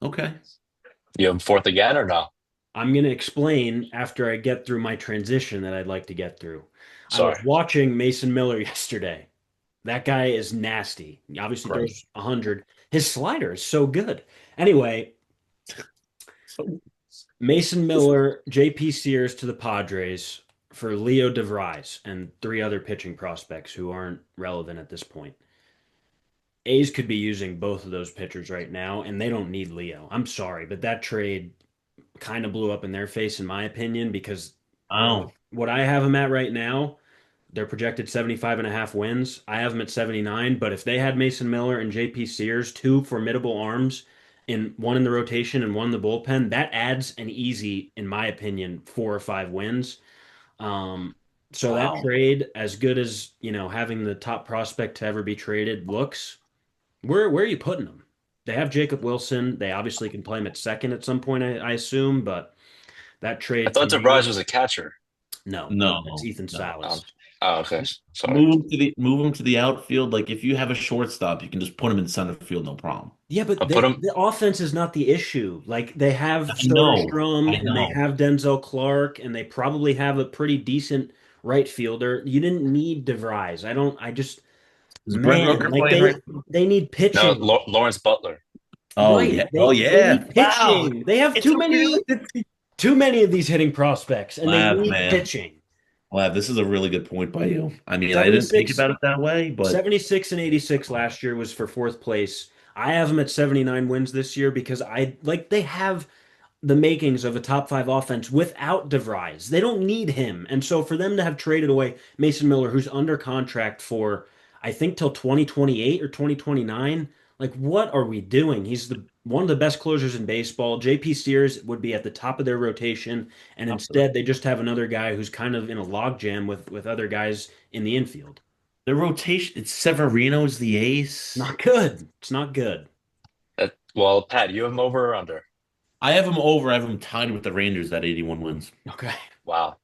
Okay. You have him fourth again or no? I'm going to explain after I get through my transition that I'd like to get through. I was Sorry. watching Mason Miller yesterday. That guy is nasty. He obviously Right. throws 100. His slider is so good. Anyway, So Mason Miller, JP Sears to the Padres for Leo DeVries and 3 other pitching prospects who aren't relevant at this point. A's could be using both of those pitchers right now, and they don't need Leo. I'm sorry, but that trade kind of blew up in their face, in my opinion, because oh, what I have them at right now, they're projected 75 and a half wins. I have them at 79, but if they had Mason Miller and JP Sears, 2 formidable arms, in one in the rotation and one in the bullpen, that adds an easy, in my opinion, 4 or 5 wins. Um, so that wow. trade, as good as, having the top prospect to ever be traded looks, where are you putting them? They have Jacob Wilson. They obviously can play him at second at some point, I assume, but that I trade to thought DeVries me, was a catcher. no, it's Ethan No. Um, Salas. okay. Sorry. Move him to the outfield. Like if you have a shortstop, you can just put him in center field, no problem. Yeah, but I'll put him the offense is not the issue. Like they have I know. Soderstrom I and they know. have Denzel Clark and they probably have a pretty decent right fielder. You didn't need DeVries. I just Is Brent man, Rooker like playing right? they need no pitching. Lawrence Butler. Oh Right. yeah. Oh They yeah. need Wow. pitching. They have It's a really too many of these hitting prospects and they Lav, need man. pitching. Lav, this is a really good point by you. I mean, I didn't think 76 about it that way, but 76 and 86 last year was for fourth place. I have them at 79 wins this year because they have the makings of a top 5 offense without DeVries. They don't need him. And so for them to have traded away Mason Miller, who's under contract for, I think, till 2028 or 2029, like, what are we doing? He's one of the best closers in baseball. JP Sears would be at the top of their rotation, and instead they just have another guy who's kind of in a logjam with other guys in the infield. the rotation, it's Severino's the ace. Not good. It's not good. Well, Pat, you have him over or under? I have him over. I have him tied with the Rangers at 81 wins. Okay. Wow.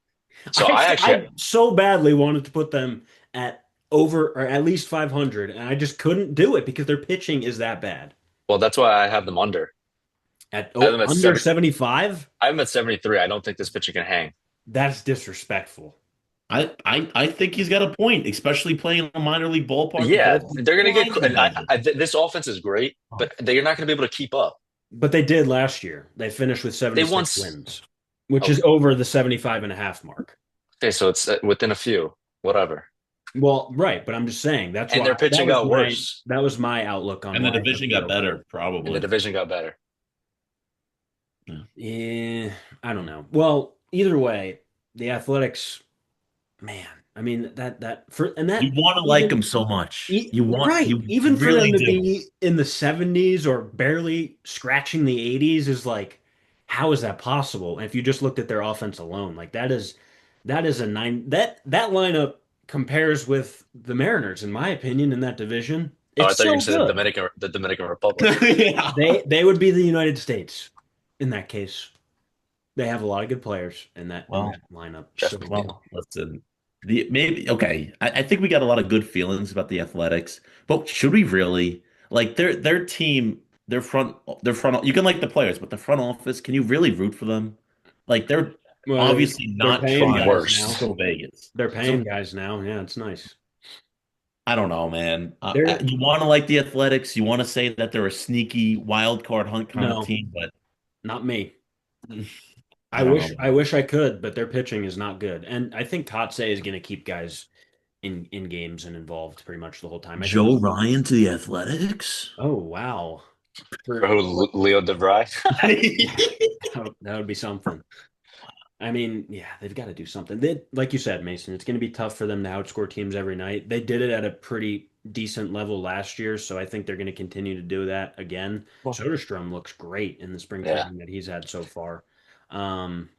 So I so badly wanted to put them at over or at least 500, and I just couldn't do it because their pitching is that bad. well, that's why I have them under. At I have them at under 75, I have them at 73. I don't think this pitcher can hang. that's disrespectful. I think he's got a point, especially playing in a minor league ballpark. Yeah, Both they're gonna get. blinding And guys. this offense is great, but they're not gonna be able to keep up. But they did last year. They finished with They 76 won. wins, which is over the 75 and a half mark. Okay, so it's within a few, whatever. Well, right, but I'm just saying that's And why their pitching got worse. that was my outlook on And the why I division took got it over. better, And the probably. division got better. Yeah, I don't know. Well, either way, the Athletics, man. I mean You want to like him so much. You even for really them to do. be in the 70s or barely scratching the 80s is like, how is that possible? And if you just looked at their offense alone, like that is a nine that lineup compares with the Mariners, in my opinion, in that division. Oh, I It's thought you were so gonna say good. the Dominican Republic. Yeah. They would be the United States in that case. They have a lot of good players in that Well, lineup. definitely. Well, listen. Maybe okay. I think we got a lot of good feelings about the Athletics, but should we really? Like their team, their front. You can like the players, but the front office, can you really root for them? Like they're Well, obviously they're not paying The trying guys to worst. now. kill Vegas. They're paying So guys now. Yeah, it's nice. I don't know, man. They're You want to like the Athletics. You want to say that they're a sneaky wild card hunt kind of no, team, but not me. I don't know, I man. wish I could, but their pitching is not good. And I think Kotze is going to keep guys in games and involved pretty much the whole time. I think Joe Ryan to the Athletics? oh wow. For Oh, Leo DeVry. that would be something. I mean, yeah, they've got to do something. Like you said, Mason, it's going to be tough for them to outscore teams every night. They did it at a pretty decent level last year, so I think they're going to continue to do that again. Soderstrom looks great in the spring Yeah. training that he's had so far. Um,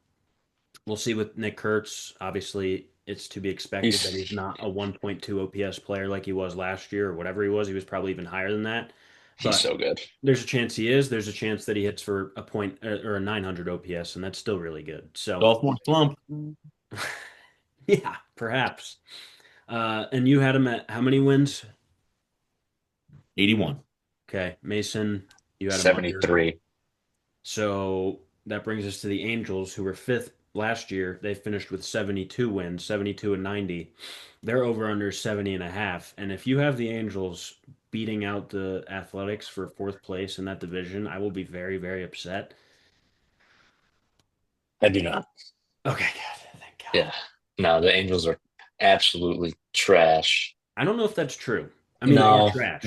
we'll see with Nick Kurtz. Obviously, it's to be expected that he's He's not a 1.2 OPS player like he was last year or whatever he was. He was probably even higher than that. he's But so good. there's a chance he is. There's a chance that he hits for a point or a 900 OPS, and that's still really good. So, Sophomore slump. yeah, perhaps. And you had him at how many wins? 81. Okay, Mason, you had him under. 73. So that brings us to the Angels, who were fifth last year. They finished with 72 wins, 72 and 90. They're over under 70 and a half. And if you have the Angels beating out the Athletics for fourth place in that division, I will be very, very upset. I do not. Okay, good. Thank God. Yeah. No, the Angels are absolutely trash. I don't know if that's true. I mean, they are No. trash.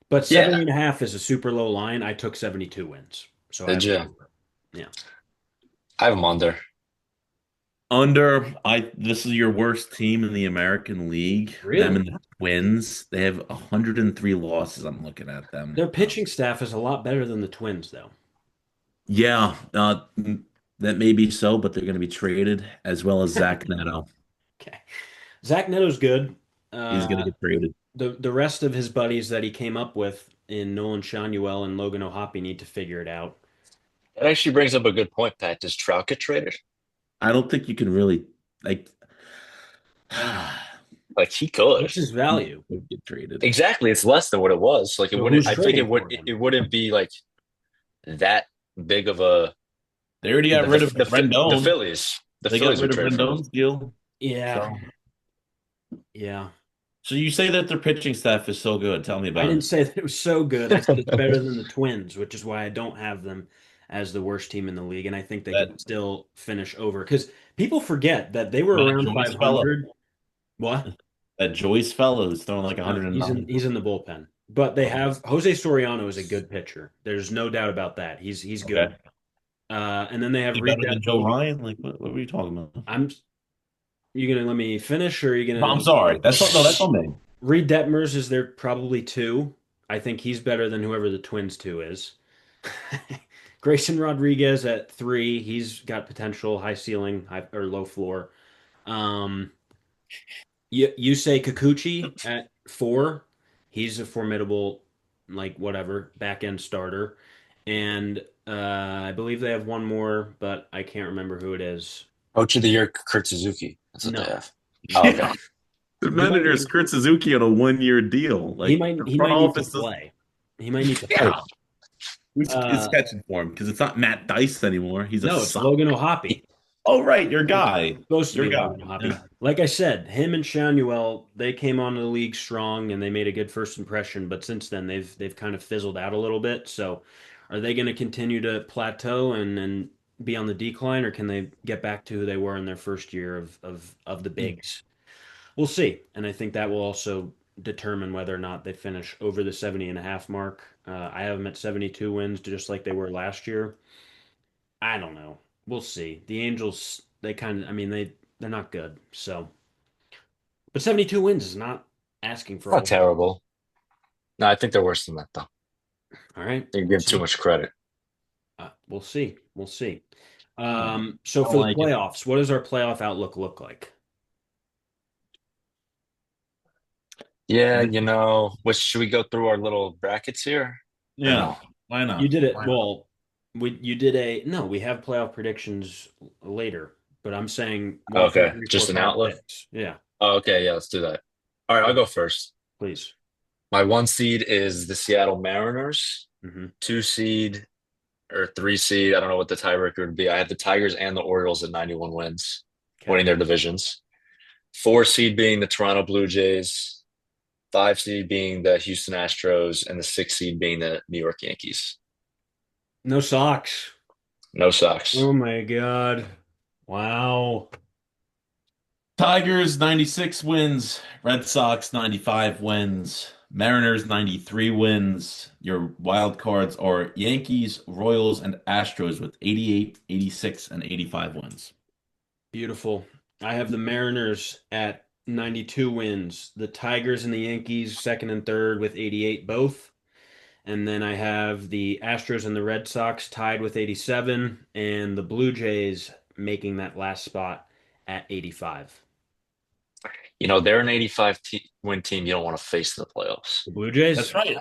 But Yeah. 70 and a half is a super low line. I took 72 wins. So I Did have you? over. Yeah. I have them under. This is your worst team in the American League. Them Really? and the Twins. They have 103 losses. I'm looking at them. Their pitching staff is a lot better than the Twins, though. Yeah, that may be so, but they're going to be traded as well as Zach Neto. Okay. Zach Neto's good. He's going to Uh, get traded. the rest of his buddies that he came up with in Nolan Shanuel and Logan O'Hoppe need to figure it out. That actually brings up a good point, Pat. Does Trout get traded? I don't think you can really like. Like he could. What's his value? Would get traded. Exactly. It's less than what it was. Like it So wouldn't. who's I think trading for him? it wouldn't be like that big of a They already got rid of the Rendon. Phillies. The They got Phillies would rid of trade for him. Rendon's deal. Yeah. So, Yeah. so you say that their pitching staff is so good. Tell me I about didn't it. say that it was so good. I said it's better than the Twins, which is why I don't have them as the worst team in the league. And I think they That can still finish over because people forget that they were that around Joyce fellow, 500. What? that Joyce fellow who's throwing like 109. He's in the bullpen. But they have Jose Soriano is a good pitcher. There's no doubt about that. He's Okay. good. And then they have Is he Reed better than Joe Detmers. Ryan? Like what were you talking about? I'm you gonna let me finish or are you No, I'm gonna sorry. That's on me. Reed Detmers is there probably two. I think he's better than whoever the Twins two is. Grayson Rodriguez at three. He's got potential, high ceiling, high or low floor. Um, you say Kikuchi at four. He's a formidable, like whatever, back end starter. And I believe they have one more, but I can't remember who it is. Coach of the year, Kurt Suzuki. That's what they No. have. Oh, okay. The He might manager is need, Kurt Suzuki on a 1 year deal. Like the he front might need to office does. play. He might need to play. Yeah, who's Uh, catching for him? Because it's not Matt Dice anymore. He's a no, it's suck. Logan O'Hoppe. Oh, right, your guy. Supposed to Your be guy. Logan O'Hoppe. Yeah. Like I said, him and Shanuel, they came onto the league strong and they made a good first impression, but since then they've kind of fizzled out a little bit. So are they going to continue to plateau and be on the decline, or can they get back to who they were in their first year of the bigs? We'll see. And I think that will also determine whether or not they finish over the 70 and a half mark. I have them at 72 wins, just like they were last year. I don't know. We'll see. The Angels, they kind of, I mean, they're not good. So, but 72 wins is not asking for a Not whole lot. terrible. No, I think they're worse than that though. All right. They give too much credit. We'll see. We'll see. I So don't for the like it. playoffs, what does our playoff outlook look like? Yeah, which should we go through our little brackets here? Or Yeah, no? why not? You did it. Why not? Well, you did no, we have playoff predictions later, but I'm saying one, two, Okay, three, four, just an five, outlook. six. Yeah, Oh, okay, yeah, let's do that. All right, I'll go first. please. My 1 seed is the Seattle Mariners. Hmm. 2 seed or 3 seed. I don't know what the tiebreaker would be. I have the Tigers and the Orioles at 91 wins, winning their divisions. 4 seed being the Toronto Blue Jays. 5 seed being the Houston Astros, and the 6 seed being the New York Yankees. No Sox. No Sox. Oh my God. Wow. Tigers 96 wins, Red Sox 95 wins, Mariners 93 wins. Your wild cards are Yankees, Royals, and Astros with 88, 86, and 85 wins. Beautiful. I have the Mariners at 92 wins, the Tigers and the Yankees second and third with 88 both. And then I have the Astros and the Red Sox tied with 87, and the Blue Jays making that last spot at 85. They're an 85-win team you don't want to face in the playoffs. The Blue Jays? That's right.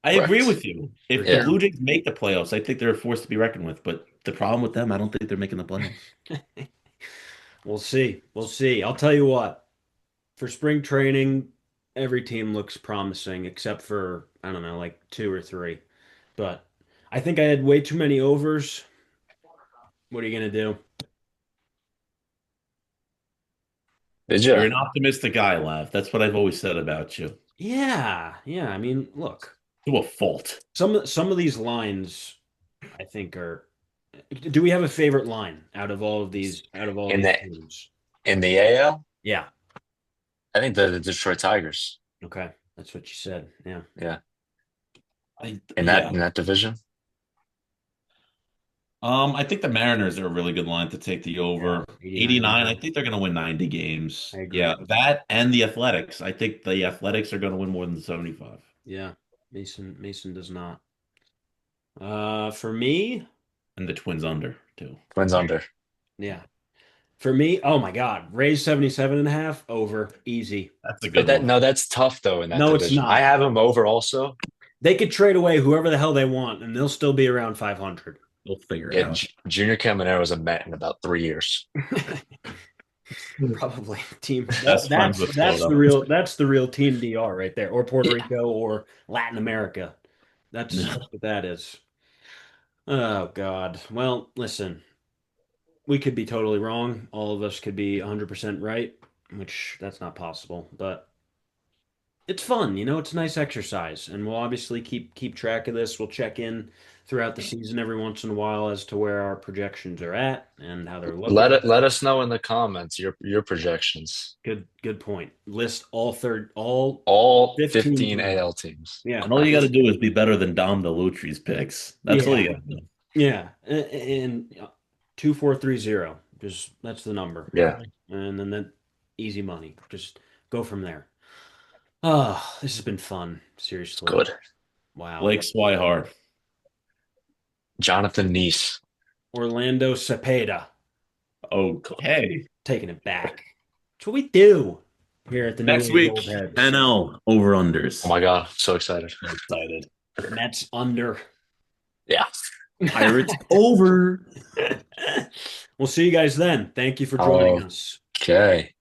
I Correct. agree with you. If Yeah. the Blue Jays make the playoffs, I think they're a force to be reckoned with. But the problem with them, I don't think they're making the playoffs. We'll see. We'll see. I'll tell you what, for spring training, every team looks promising except for, I don't know, like 2 or 3. But I think I had way too many overs. What are you going to do? Did You're you? an optimistic guy, Lav. That's what I've always said about you. Yeah. Yeah. I mean, look, To a fault. some of these lines I think are. Do we have a favorite line out of all of these In the teams? in the AL, Yeah. I think the Detroit Tigers. Okay. That's what you said. Yeah. Yeah. I, In yeah. that division. I think the Mariners are a really good line to take the over. 89, I think they're going to win 90 games. I agree. Yeah, that and the Athletics. I think the Athletics are going to win more than 75. Yeah. Mason does not. For me, And the Twins under, too. Twins under. yeah. For me, oh my God, Rays 77.5 over easy. That's a But good one. that's tough though in that No, it's division. not. I have them over also. They could trade away whoever the hell they want, and they'll still be around 500. We'll figure it Yeah, out. Junior Caminero is a Met in about 3 years. Probably team. Best friends with That's Soto. the real team DR right there, or Puerto Rico, or Latin America. That's what that is. Oh God. Well, listen, we could be totally wrong. All of us could be 100% right, which that's not possible, but it's fun, it's a nice exercise, and we'll obviously keep track of this. We'll check in throughout the season every once in a while as to where our projections are at and how they're looking. Let us know in the comments your projections. Good point. List all 15 teams. AL teams. Yeah. And all you got to do is be better than Dom DeLutri's picks. That's all you got to do. Yeah. And 2430. Just that's the number. Yeah. And then that easy money. Just go from there. Oh, this has been fun. Seriously. Good. Wow. Blake Swihart. Jonathan Neese. Orlando Cepeda. Okay. Taking it back. That's what we do here at the Next New week, Old Heads. NL over-unders. Oh my God, I'm so excited. I'm excited. Mets under. Yeah. Pirates over. We'll see you guys then. Thank you for joining us. Okay.